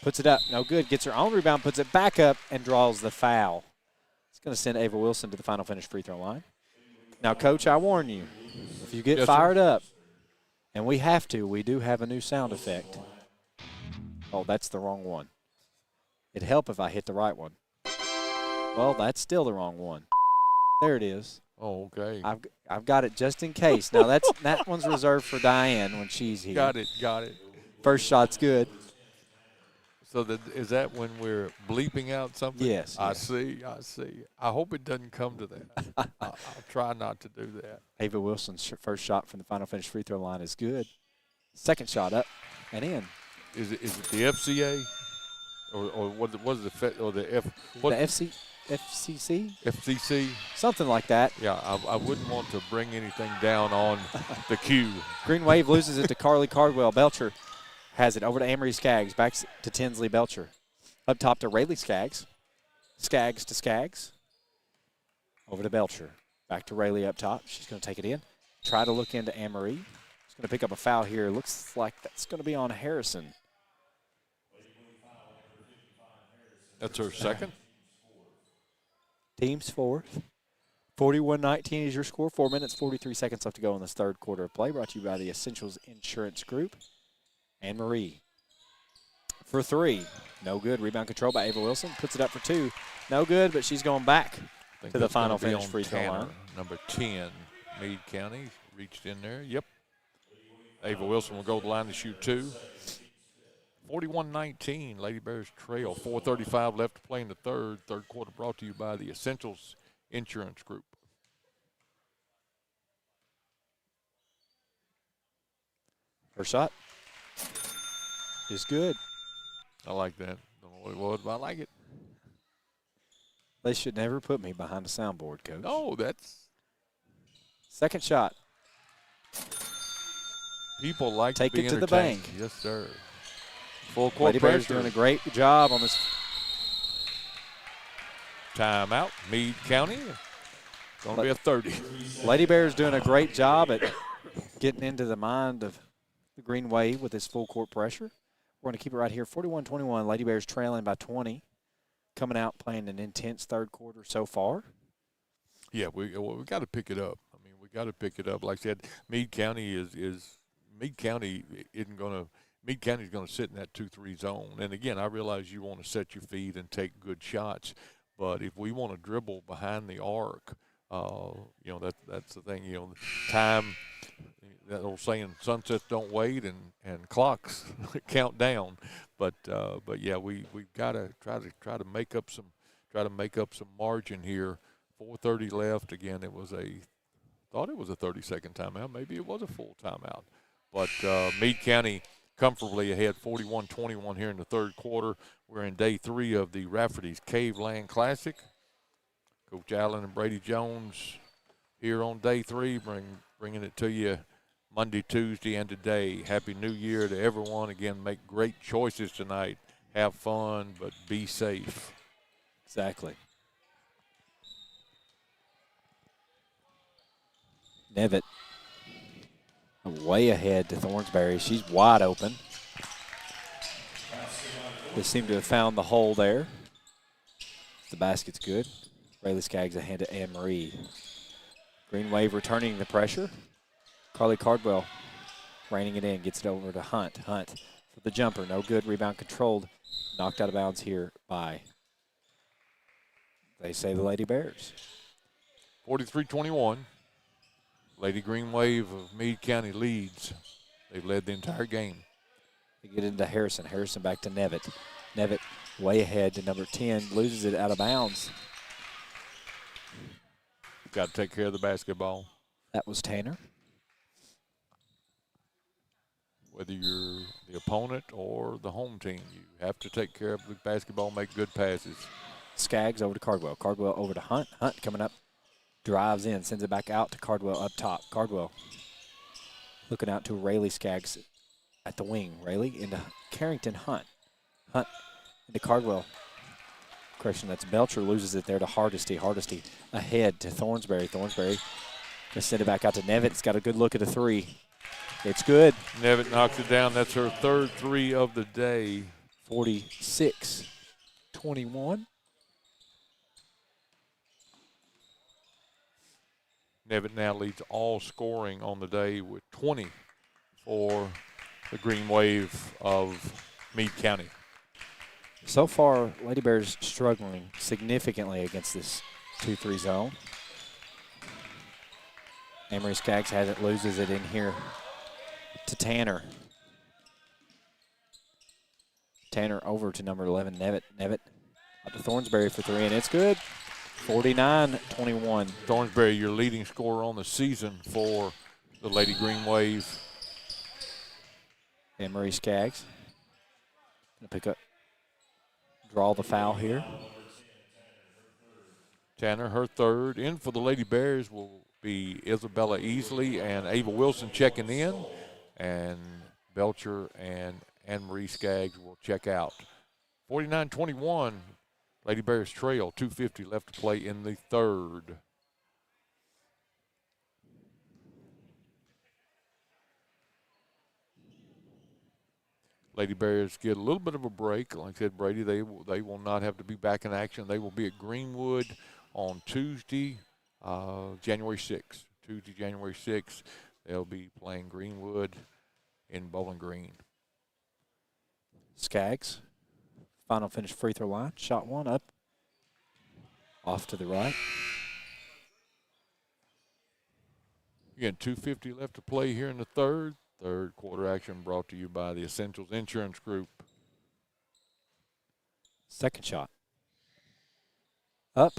Puts it up. No good. Gets her own rebound, puts it back up, and draws the foul. It's going to send Ava Wilson to the final finish free throw line. Now, Coach, I warn you, if you get fired up, and we have to, we do have a new sound effect. Oh, that's the wrong one. It'd help if I hit the right one. Well, that's still the wrong one. There it is. Oh, okay. I've got it just in case. Now that one's reserved for Diane when she's here. Got it. First shot's good. So is that when we're bleeping out something? Yes. I see. I hope it doesn't come to that. I'll try not to do that. Ava Wilson's first shot from the final finish free throw line is good. Second shot up and in. Is it the FCA or what is the F? What? The FCC? FCC? Something like that. Yeah, I wouldn't want to bring anything down on the queue. Green Wave loses it to Carly Cardwell. Belcher has it over to Anne-Marie Skaggs. Back to Tinsley Belcher. Up top to Rayleigh Skaggs. Skaggs to Skaggs. Over to Belcher. Back to Rayleigh up top. She's going to take it in. Try to look into Anne-Marie. She's going to pick up a foul here. Looks like that's going to be on Harrison. That's her second. Team's fourth. 41-19 is your score. 4 minutes, 43 seconds left to go in this third quarter of play. Brought to you by the Essentials Insurance Group. Anne-Marie for three. No good. Rebound control by Ava Wilson. Puts it up for two. No good, but she's going back to the final finish free throw line. Number 10, Meade County, reached in there. Yep. Ava Wilson will go to the line to shoot two. 41-19, Lady Bears trail. 4:35 left to play in the third. Third quarter brought to you by the Essentials Insurance Group. First shot is good. I like that. Don't know what it was, but I like it. They should never put me behind a soundboard, Coach. No, that's. Second shot. People like Take to be it to the entertained. bank. Yes, sir. Full court Lady pressure. Bears doing a great job on this. Timeout. Meade County. Going to be a 30. Lady Bears doing a great job at getting into the mind of the Green Wave with this full court pressure. We're going to keep it right here. 41-21. Lady Bears trailing by 20. Coming out playing an intense third quarter so far. Yeah, we got to pick it up. I mean, we got to pick it up. Like I said, Meade County Meade County isn't going to. Meade County is going to sit in that 2-3 zone. And, again, I realize you want to set your feet and take good shots. But if we want to dribble behind the arc, that's the thing. Time, that old saying, sunsets don't wait and clocks count down. But yeah, we've got to try to make up some margin here. 4:30 left. Again, thought it was a 30-second timeout. Maybe it was a full timeout. But Meade County comfortably ahead 41-21 here in the third quarter. We're in day 3 of the Raffertys Caveland Classic. Coach Allen and Brady Jones here on day 3, bringing it to you Monday, Tuesday, and today. Happy New Year to everyone. Again, make great choices tonight. Have fun, but be safe. Exactly. Nevitt way ahead to Thornsberry. She's wide open. They seem to have found the hole there. The basket's good. Rayleigh Skaggs ahead to Anne Marie. Green Wave returning the pressure. Carly Cardwell reining it in, gets it over to Hunt. Hunt for the jumper, no good. Rebound controlled, knocked out of bounds here by, they say, the Lady Bears. 43-21. Lady Green Wave of Meade County leads. They've led the entire game. They get into Harrison. Harrison back to Nevitt. Nevitt way ahead to number 10, loses it out of bounds. Got to take care of the basketball. That was Tanner. Whether you're the opponent or the home team, you have to take care of the basketball, make good passes. Skaggs over to Cardwell. Cardwell over to Hunt. Hunt coming up, drives in, sends it back out to Cardwell up top. Cardwell looking out to Rayleigh Skaggs at the wing. Rayleigh into Carrington. Hunt. Hunt into Cardwell. Correction, that's Belcher, loses it there to Hardesty. Hardesty ahead to Thornsberry. Thornsberry gonna send it back out to Nevitt. It's got a good look at a 3. It's good. Nevitt knocks it down. That's her third 3 of the day. 46-21. Nevitt now leads all scoring on the day with 20 for the Green Wave of Meade County. So far, Lady Bears struggling significantly against this 2-3 zone. Amory Skaggs has it, loses it in here to Tanner. Tanner over to number 11, Nevitt. Nevitt up to Thornsberry for 3, and it's good. 49-21. Thornsberry, your leading scorer on the season for the Lady Green Wave. And Marie Skaggs gonna pick up, draw the foul here. Tanner, her third. In for the Lady Bears will be Isabella Easley and Ava Wilson checking in, and Belcher and Anne-Marie Skaggs will check out. 49-21, Lady Bears trail, 2:50 left to play in the third. Lady Bears get a little bit of a break. Like I said, Brady, they will not have to be back in action. They will be at Greenwood on Tuesday, January 6th. Tuesday, January 6th, they'll be playing Greenwood in Bowling Green. Skaggs, final finish free throw line. Shot 1 up, off to the right. Again, 2:50 left to play here in the third. Third quarter action brought to you by the Essentials Insurance Group. Second shot. Up.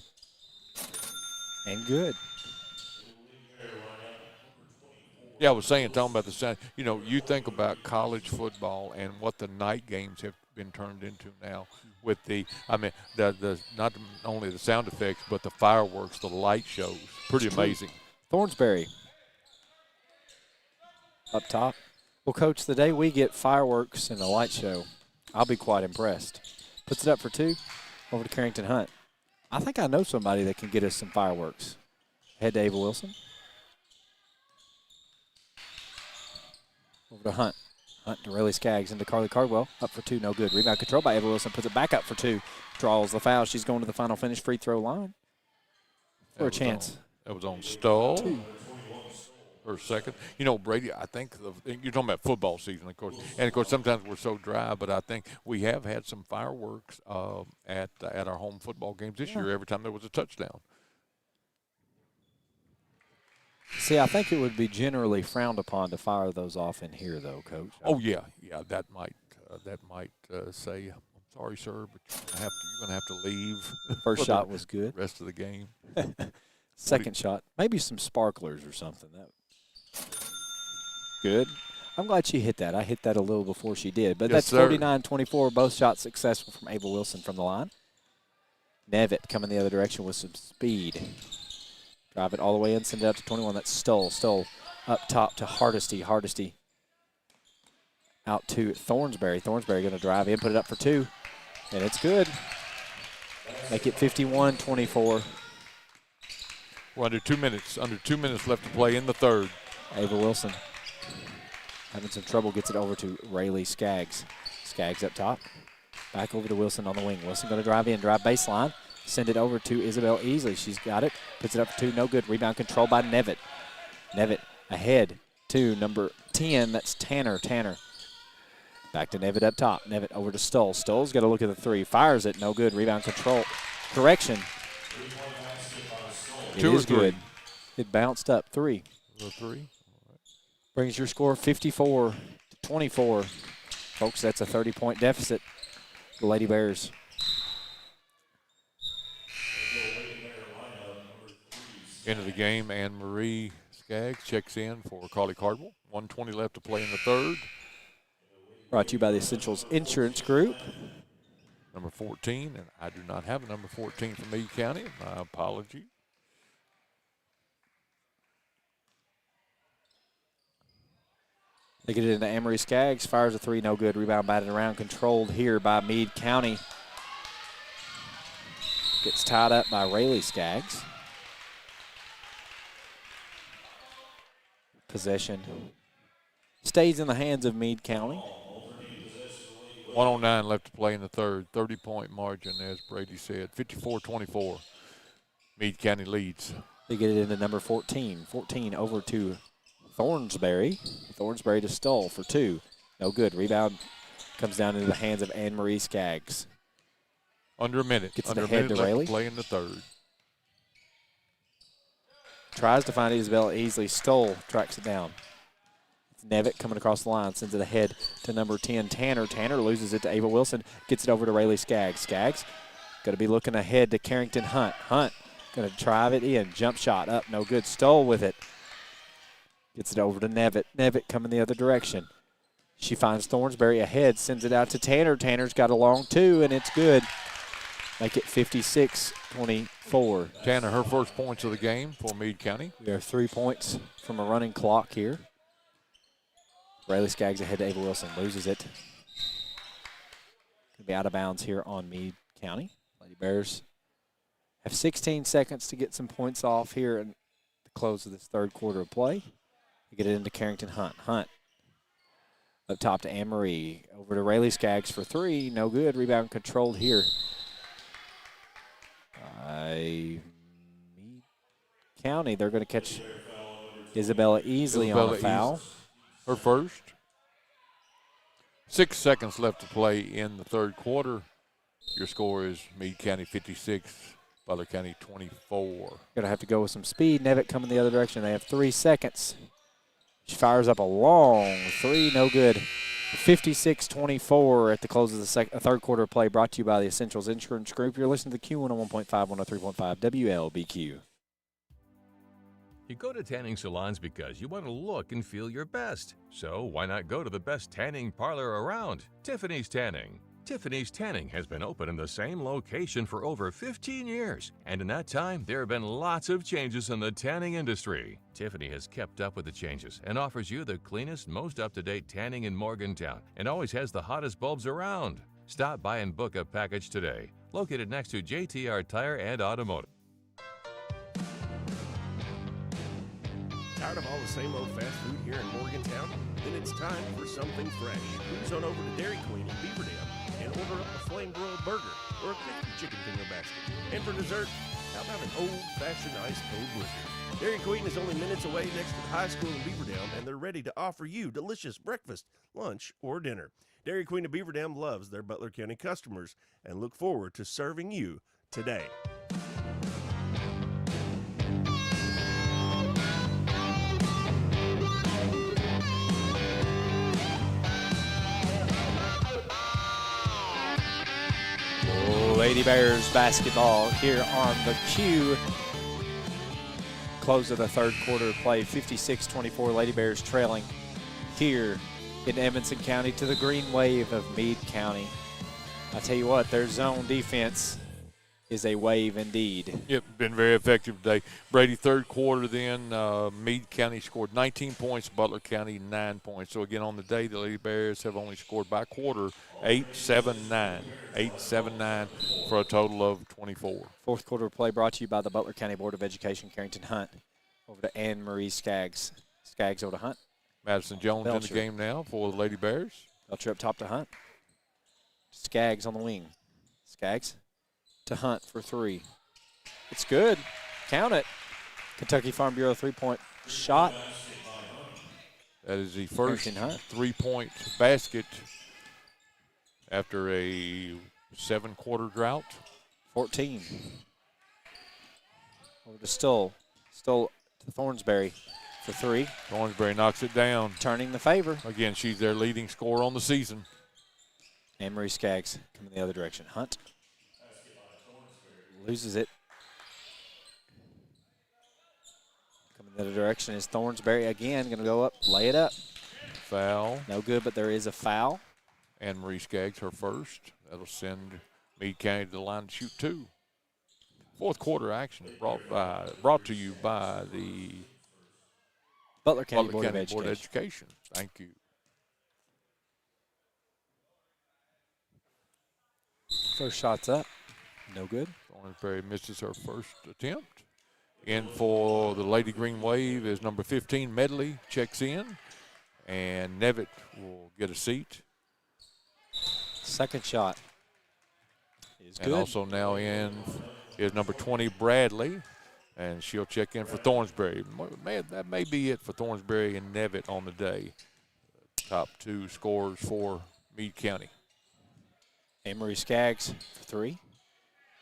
And good. Yeah, I was saying, talking about the sound. You know, you think about college football and what the night games have been turned into now with the not only the sound effects, but the fireworks, the light shows. Pretty amazing. Thornsberry up top. Well, Coach, the day we get fireworks and a light show, I'll be quite impressed. Puts it up for 2. Over to Carrington Hunt. I think I know somebody that can get us some fireworks. Head to Ava Wilson. Over to Hunt. Hunt to Rayleigh Skaggs into Carly Cardwell. Up for 2, no good. Rebound controlled by Ava Wilson. Puts it back up for 2. Draws the foul. She's going to the final finish free throw line for a chance. That was on Stoll. 2. Her second. You know, Brady, I think you're talking about football season, of course. And, of course, sometimes we're so dry, but I think we have had some fireworks at our home football games this year every time there was a touchdown. See, I think it would be generally frowned upon to fire those off in here, though, Coach. Oh yeah, that might say, "I'm sorry, sir, but you're gonna have to leave." First shot was good. Rest of the game. Second shot, maybe some sparklers or something. That good. I'm glad she hit that. I hit that a little before she did. But Yes, that's 49-24. Both shots successful from Ava Wilson from the line. Nevitt coming the other direction with some speed. Drive it all the way in, send it out to 21. That's Stoll. Stoll up top to Hardesty. Hardesty out to Thornsberry. Thornsberry going to drive in, put it up for 2. And it's good. Make it 51-24. We're under 2 minutes. Under 2 minutes left to play in the third. Ava Wilson having some trouble, gets it over to Rayleigh Skaggs. Skaggs up top. Back over to Wilson on the wing. Wilson going to drive in, drive baseline. Send it over to Isabel Easley. She's got it. Puts it up for 2. No good. Rebound controlled by Nevitt. Nevitt ahead to number 10. That's Tanner. Tanner. Back to Nevitt up top. Nevitt over to Stoll. Stoll's got to look at the 3. Fires it. No good. Rebound control. Correction. It is good. It bounced up. 3. 3. Brings your score 54-24. Folks, that's a 30-point deficit. The Lady Bears. End of the game, Anne-Marie Skaggs checks in for Carly Cardwell. 1:20 left to play in the third. Brought to you by the Essentials Insurance Group. Number 14, and I do not have a number 14 for Meade County. My apology. They get it into Anne-Marie Skaggs. Fires a 3, no good. Rebound batted around, controlled here by Meade County. Gets tied up by Rayleigh Skaggs. Possession stays in the hands of Meade County. 1:09 left to play in the third. 30-point margin, as Brady said. 54-24. Meade County leads. They get it into number 14. 14 over to Thornsberry. Thornsberry to Stoll for 2. No good. Rebound comes down into the hands of Anne-Marie Skaggs. Under a minute. Gets Under it a ahead minute to left Rayleigh. to play in the third. Tries to find Isabel Easley. Stoll tracks it down. It's Nevitt coming across the line. Sends it ahead to number 10, Tanner. Tanner loses it to Ava Wilson. Gets it over to Rayleigh Skaggs. Skaggs going to be looking ahead to Carrington Hunt. Hunt going to drive it in. Jump shot up. No good. Stoll with it. Gets it over to Nevitt. Nevitt coming the other direction. She finds Thornsberry ahead. Sends it out to Tanner. Tanner's got a long 2, and it's good. Make it 56-24. Tanner, her first points of the game for Meade County. We are 3 points from a running clock here. Rayleigh Skaggs ahead to Ava Wilson. Loses it. Going to be out of bounds here on Meade County. Lady Bears have 16 seconds to get some points off here at the close of this third quarter of play. They get it into Carrington Hunt. Hunt up top to Anne-Marie. Over to Rayleigh Skaggs for 3. No good. Rebound controlled here by Meade County. They're going to catch Isabella Easley on a foul. Her first. 6 seconds left to play in the third quarter. Your score is Meade County 56, Butler County 24. Going to have to go with some speed. Nevitt coming the other direction. They have 3 seconds. She fires up a long 3, no good. 56-24 at the close of the third quarter of play, brought to you by the Essentials Insurance Group. You're listening to the Q101.5, 103.5 WLBQ. You go to tanning salons because you want to look and feel your best. So why not go to the best tanning parlor around, Tiffany's Tanning. Tiffany's Tanning has been open in the same location for over 15 years, and in that time, there have been lots of changes in the tanning industry. Tiffany has kept up with the changes and offers you the cleanest, most up-to-date tanning in Morgantown, and always has the hottest bulbs around. Stop by and book a package today. Located next to JTR Tire and Automotive. Tired of all the same old fast food here in Morgantown? Then it's time for something fresh. Cruise on over to Dairy Queen in Beaverdam and order up a flame-broiled burger or a crispy chicken finger basket. And for dessert, how about an old-fashioned ice-cold blizzard? Dairy Queen is only minutes away next to the high school in Beaverdam, and they're ready to offer you delicious breakfast, lunch, or dinner. Dairy Queen of Beaverdam loves their Butler County customers and look forward to serving you today. Lady Bears basketball here on the Q. Close of the third quarter play, 56-24. Lady Bears trailing here in Edmonson County to the green wave of Meade County. I tell you what, their zone defense is a wave indeed. Yep, been very effective today. Brady, third quarter then, Meade County scored 19 points, Butler County 9 points. So again, on the day, the Lady Bears have only scored by quarter 8-7-9. 8-7-9 for a total of 24. Fourth quarter play brought to you by the Butler County Board of Education, Carrington Hunt. Over to Anne Marie Skaggs. Skaggs over to Hunt. Madison Jones Belcher in the game now for the Lady Bears. Belcher up top to Hunt. Skaggs on the wing. Skaggs to Hunt for three. It's good. Count it. Kentucky Farm Bureau three-point shot. That is the first three-point basket after a 7-quarter drought. 14. Over to Stoll. Stoll to Thornsberry for three. Thornsberry knocks it down. Turning the favor. Again, she's their leading scorer on the season. Anne-Marie Skaggs coming the other direction. Hunt loses it. Coming the other direction is Thornsberry again. Going to go up, lay it up. Foul. No good, but there is a foul. Anne-Marie Skaggs, her first. That'll send Meade County to the line to shoot two. Fourth quarter action brought to you by the Butler County Board of Education. Thank you. First shot's up. No good. Thornsberry misses her first attempt. In for the Lady Green Wave is number 15, Medley, checks in. And Nevitt will get a seat. Second shot is good. And also now in is number 20, Bradley. And she'll check in for Thornsberry. That may be it for Thornsberry and Nevitt on the day. Top two scorers for Meade County. Anne-Marie Skaggs for three.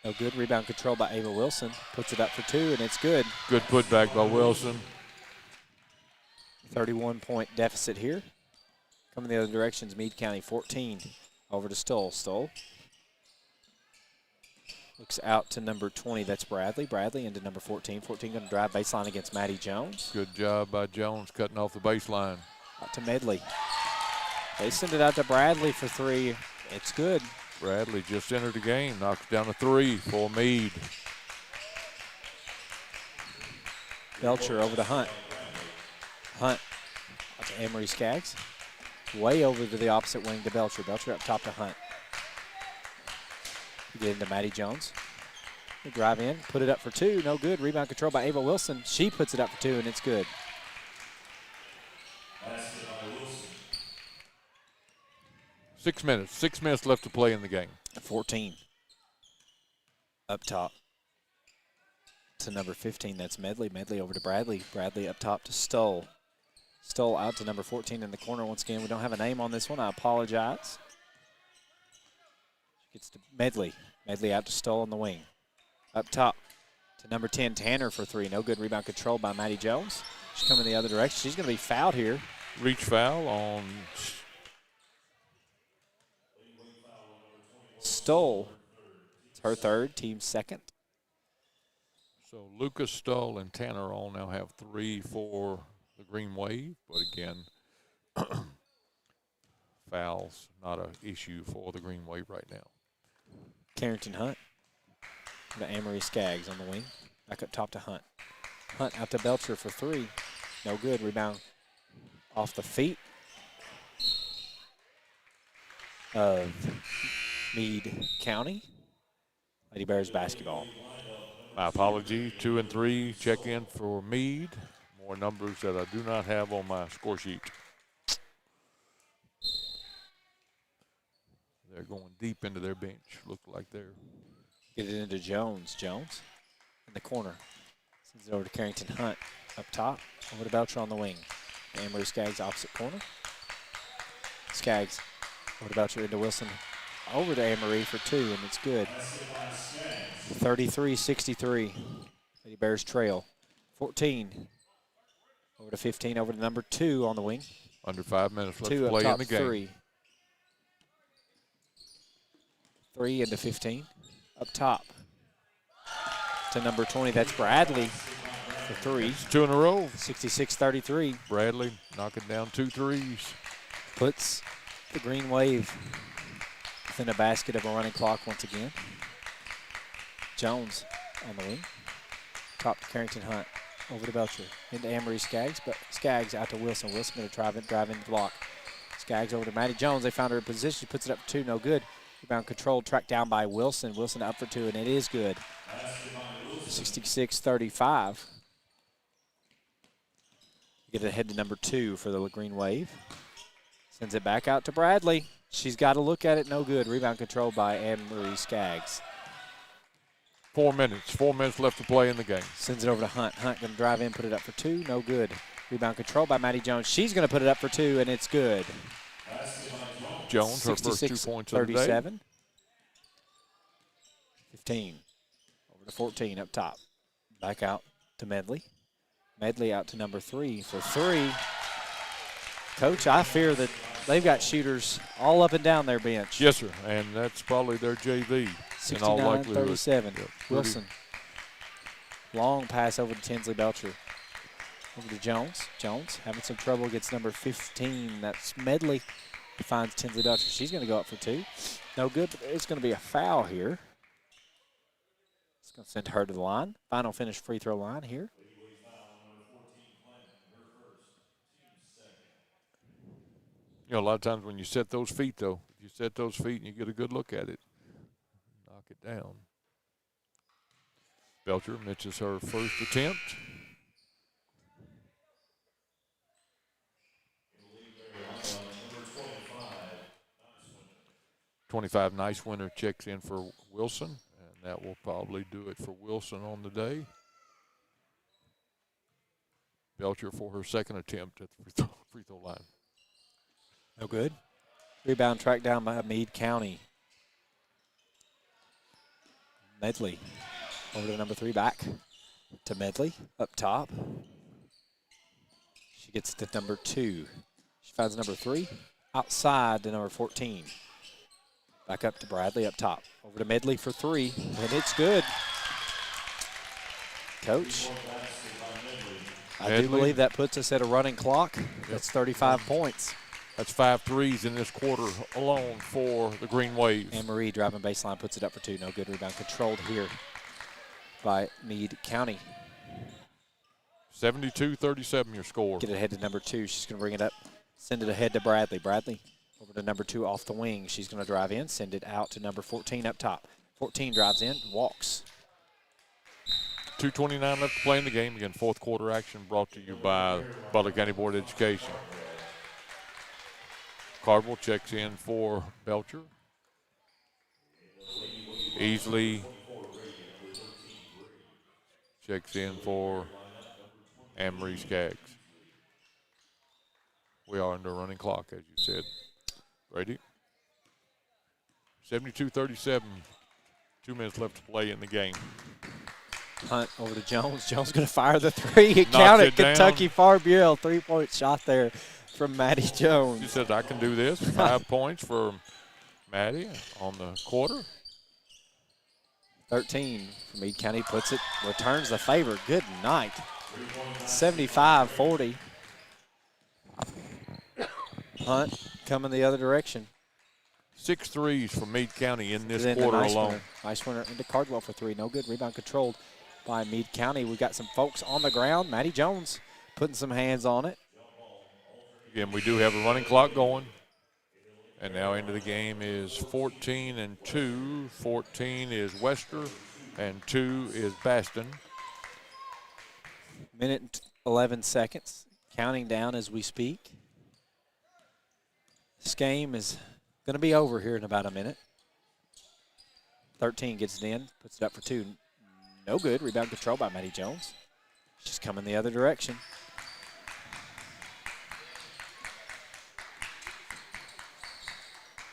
No good. Rebound control by Ava Wilson. Puts it up for two, and it's good. Good putback by Wilson. 31-point deficit here. Coming the other directions, Meade County 14. Over to Stoll. Stoll looks out to number 20. That's Bradley. Bradley into number 14. 14 going to drive baseline against Maddie Jones. Good job by Jones cutting off the baseline. Out to Medley. They send it out to Bradley for three. It's good. Bradley just entered the game. Knocks down a three for Meade. Belcher over to Hunt. Hunt out to Anne-Marie Skaggs. Way over to the opposite wing to Belcher. Belcher up top to Hunt. You get into Maddie Jones. They drive in, put it up for two. No good. Rebound control by Ava Wilson. She puts it up for two, and it's good. 6 minutes. 6 minutes left to play in the game. 14. Up top to number 15. That's Medley. Medley over to Bradley. Bradley up top to Stoll. Stoll out to number 14 in the corner. Once again, we don't have a name on this one. I apologize. Gets to Medley. Medley out to Stoll on the wing. Up top to number 10, Tanner for three. No good. Rebound controlled by Maddie Jones. She's coming the other direction. She's going to be fouled here. Reach foul on Stoll. It's her third, team second. So Lucas, Stoll, and Tanner all now have three for the Green Wave. But again, fouls not an issue for the Green Wave right now. Carrington Hunt. The Anne-Marie Skaggs on the wing. Back up top to Hunt. Hunt out to Belcher for three. No good. Rebound off the feet of Meade County. Lady Bears basketball. My apology. 2 and 3 check in for Meade. More numbers that I do not have on my score sheet. They're going deep into their bench. Look like they're. Get it into Jones. Jones in the corner. Sends it over to Carrington Hunt. Up top. Over to Belcher on the wing. Anne-Marie Skaggs opposite corner. Skaggs over to Belcher into Wilson. Over to Anne-Marie for two, and it's good. 33-63. Lady Bears trail. 14. Over to 15. Over to number 2 on the wing. Under 5 minutes left to play in the game. 3 into 15. up top to number 20. That's Bradley for 3. It's 2 in a row. 66-33. Bradley knocking down 2 threes. Puts the Green Wave within a basket of a running clock once again. Jones on the wing. Top to Carrington Hunt. Over to Belcher. Into Amory Skaggs, but Skaggs out to Wilson. Wilson going to drive in the block. Skaggs over to Maddie Jones. They found her in position. She puts it up for 2. No good. Rebound controlled. Tracked down by Wilson. Wilson up for 2, and it is good. 66-35. Get it ahead to number 2 for the Green Wave. Sends it back out to Bradley. She's got to look at it. No good. Rebound controlled by Anne-Marie Skaggs. 4 minutes. 4 minutes left to play in the game. Sends it over to Hunt. Hunt going to drive in, put it up for 2. No good. Rebound controlled by Maddie Jones. She's going to put it up for 2, and it's good. Jones, her first 2 points of the day. 37. 15. Over to 14 up top. Back out to Medley. Medley out to number 3 for 3. Coach, I fear that they've got shooters all up and down their bench. Yes, sir, and that's probably their JV. 69-37. Yep. Wilson. Long pass over to Tinsley Belcher. Over to Jones. Jones having some trouble against number 15. That's Medley. Finds Tinsley Belcher. She's going to go up for 2. No good, but it's going to be a foul here. It's going to send her to the line. Final finish free throw line here. You know, a lot of times when you set those feet, though, if you set those feet and you get a good look at it, knock it down. Belcher misses her first attempt. 25 nice winner checks in for Wilson, and that will probably do it for Wilson on the day. Belcher for her second attempt at the free throw line. No good. Rebound tracked down by Meade County. Medley over to number 3, back to Medley up top. She gets to number 2. She finds number 3 outside to number 14. Back up to Bradley up top. Over to Medley for 3, and it's good. Coach, I do believe that puts us at a running clock. That's 35 points. That's 5 threes in this quarter alone for the Green Wave. Anne-Marie driving baseline puts it up for 2. No good. Rebound controlled here by Meade County. 72-37 your score. Get it ahead to number 2. She's going to bring it up. Send it ahead to Bradley. Bradley over to number 2 off the wing. She's going to drive in. Send it out to number 14 up top. 14 drives in, walks. 2:29 left to play in the game. Again, fourth quarter action brought to you by Butler County Board of Education. Cardwell checks in for Belcher. Easley checks in for Anne-Marie Skaggs. We are under running clock, as you said, Brady. 72-37, 2 minutes left to play in the game. Hunt over to Jones. Jones going to fire the 3. Count it. Kentucky Far Buell. 3-point shot there from Maddie Jones. She says, I can do this. 5 points for Maddie on the quarter. 13 from Meade County. Puts it, returns the favor. Good night. 75-40. Hunt coming the other direction. 6 threes from Meade County in this quarter alone. Nice winner into Cardwell for 3. No good. Rebound controlled by Meade County. We've got some folks on the ground. Maddie Jones putting some hands on it. Again, we do have a running clock going. And now into the game is 14 and 2. 14 is Wester and 2 is Baston. Minute and 11 seconds. Counting down as we speak. This game is going to be over here in about a minute. 13 gets it in, puts it up for 2. No good. Rebound control by Maddie Jones. She's coming the other direction.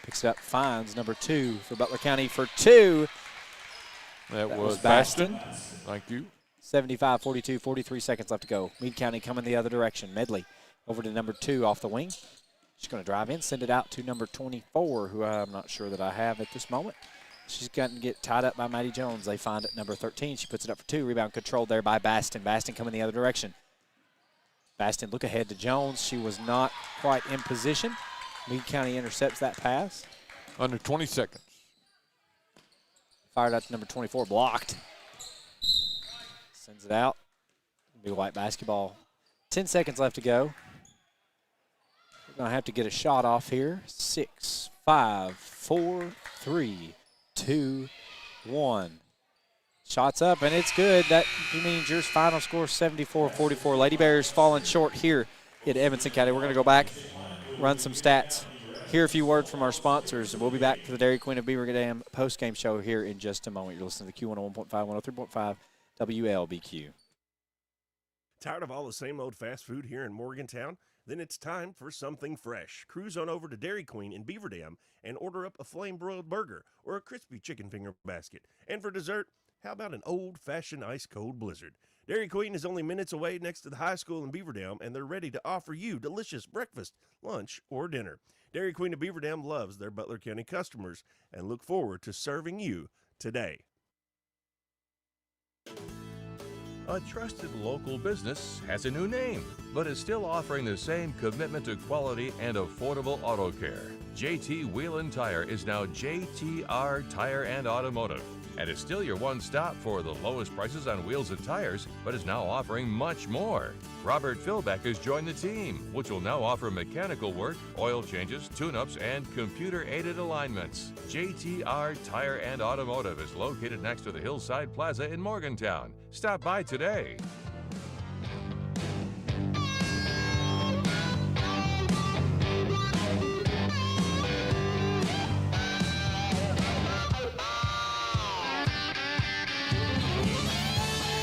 Picks it up, finds number 2 for Butler County for 2. That was Baston. Thank you. 75-42, 43 seconds left to go. Meade County coming the other direction. Medley over to number 2 off the wing. She's going to drive in, send it out to number 24, who I'm not sure that I have at this moment. She's gotten to get tied up by Maddie Jones. They find it number 13. She puts it up for 2. Rebound controlled there by Baston. Baston coming the other direction. Baston look ahead to Jones. She was not quite in position. Meade County intercepts that pass. Under 20 seconds. Fired out to number 24, blocked. Sends it out. Be white basketball. 10 seconds left to go. We're going to have to get a shot off here. 6, 5, 4, 3, 2, 1. Shots up, and it's good. That means your final score 74-44. Lady Bears falling short here at Edmondson County. We're going to go back, run some stats, hear a few words from our sponsors, and we'll be back for the Dairy Queen of Beaver Dam post-game show here in just a moment. You're listening to Q101.5, 103.5 WLBQ. Tired of all the same old fast food here in Morgantown? Then it's time for something fresh. Cruise on over to Dairy Queen in Beaver Dam and order up a flame-broiled burger or a crispy chicken finger basket. And for dessert, how about an old-fashioned ice-cold blizzard? Dairy Queen is only minutes away next to the high school in Beaver Dam, and they're ready to offer you delicious breakfast, lunch, or dinner. Dairy Queen of Beaver Dam loves their Butler County customers and look forward to serving you today. A trusted local business has a new name, but is still offering the same commitment to quality and affordable auto care. JT Wheel & Tire is now JTR Tire and Automotive, and is still your one-stop for the lowest prices on wheels and tires, but is now offering much more. Robert Philbeck has joined the team, which will now offer mechanical work, oil changes, tune-ups, and computer-aided alignments. JTR Tire and Automotive is located next to the Hillside Plaza in Morgantown. Stop by today.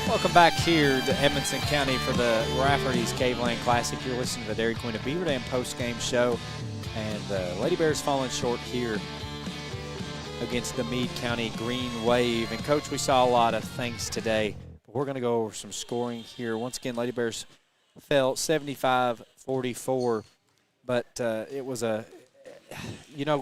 Welcome back here to Edmondson County for the Raffertys Caveland Classic. You're listening to the Dairy Queen of Beaver Dam post-game show. And the Lady Bears falling short here against the Meade County Green Wave. And, Coach, we saw a lot of things today. But we're going to go over some scoring here. Once again, Lady Bears fell 75-44. But it was a,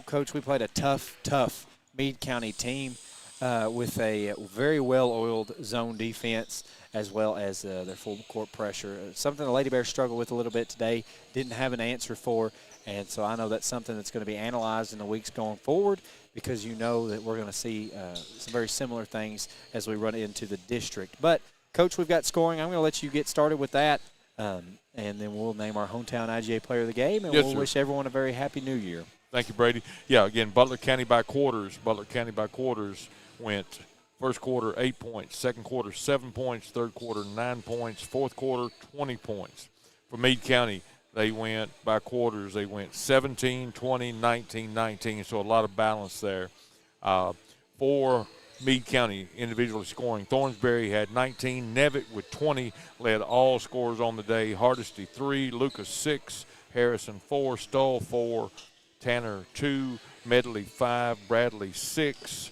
Coach, we played a tough Meade County team. With a very well-oiled zone defense as well as their full court pressure. Something the Lady Bears struggled with a little bit today, didn't have an answer for, and so I know that's something that's going to be analyzed in the weeks going forward because you know that we're going to see some very similar things as we run into the district. But, Coach, we've got scoring. I'm going to let you get started with that, and then we'll name our hometown IGA Player of the Game, and we'll wish everyone a very happy New Year. Thank you, Brady. Yeah, again, Butler County by quarters. Went first quarter 8 points, second quarter 7 points, third quarter 9 points, fourth quarter 20 points. For Meade County, they went by quarters. They went 17, 20, 19, 19, so a lot of balance there. For Meade County individually scoring, Thornsberry had 19, Nevitt with 20, led all scorers on the day. Hardesty 3, Lucas 6, Harrison 4, Stoll 4, Tanner 2, Medley 5, Bradley 6.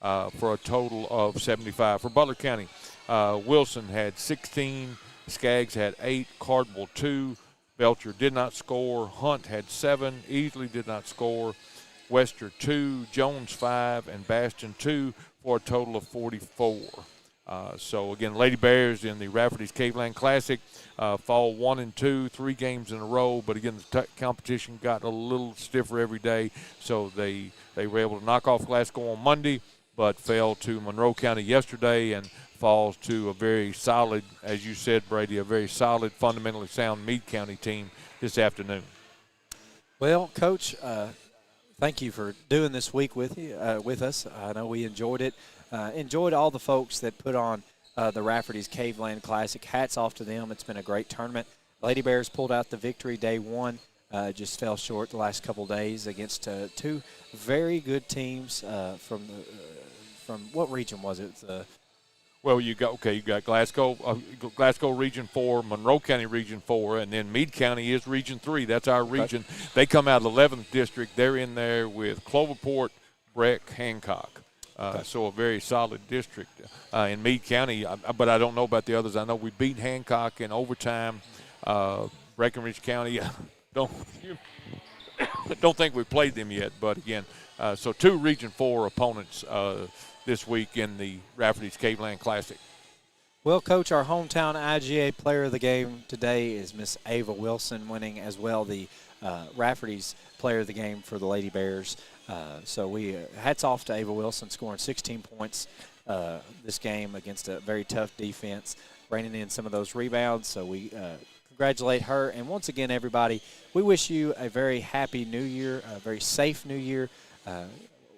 For a total of 75. For Butler County, Wilson had 16, Skaggs had 8, Cardwell 2, Belcher did not score, Hunt had 7, Easley did not score, Wester 2, Jones 5, and Bastion 2 for a total of 44. So, again, Lady Bears in the Raffertys Caveland Classic fall 1 and 2, 3 games in a row. But, again, the competition got a little stiffer every day, so they were able to knock off Glasgow on Monday, but fell to Monroe County yesterday and falls to a very solid, as you said, Brady, a very solid, fundamentally sound Meade County team this afternoon. Well, Coach, thank you for doing this week with us. I know we enjoyed it. Enjoyed all the folks that put on the Raffertys Caveland Classic. Hats off to them. It's been a great tournament. Lady Bears pulled out the victory day one. Just fell short the last couple days against two very good teams from what region was it? Well, you got Glasgow Region 4, Monroe County Region 4, and then Meade County is Region 3. That's our region. They come out of the 11th District. They're in there with Cloverport, Breck, Hancock. So a very solid district in Meade County. But I don't know about the others. I know we beat Hancock in overtime. Breckenridge County, don't think we played them yet, but again, so 2 Region 4 opponents this week in the Raffertys Caveland Classic. Well, Coach, our hometown IGA player of the game today is Miss Ava Wilson, winning as well the Raffertys player of the game for the Lady Bears. So we hats off to Ava Wilson, scoring 16 points this game against a very tough defense, bringing in some of those rebounds. So we congratulate her. And once again, everybody, we wish you a very happy new year, a very safe new year.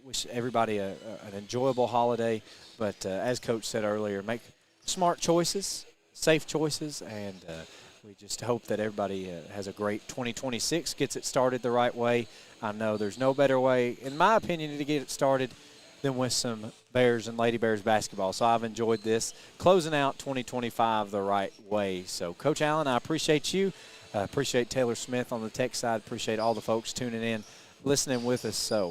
Wish everybody an enjoyable holiday. But as Coach said earlier, make smart choices, safe choices, and we just hope that everybody has a great 2026, gets it started the right way. I know there's no better way, in my opinion, to get it started than with some Bears and Lady Bears basketball. So I've enjoyed this, closing out 2025 the right way. So, Coach Allen, I appreciate you. I appreciate Taylor Smith on the tech side. Appreciate all the folks tuning in, listening with us. So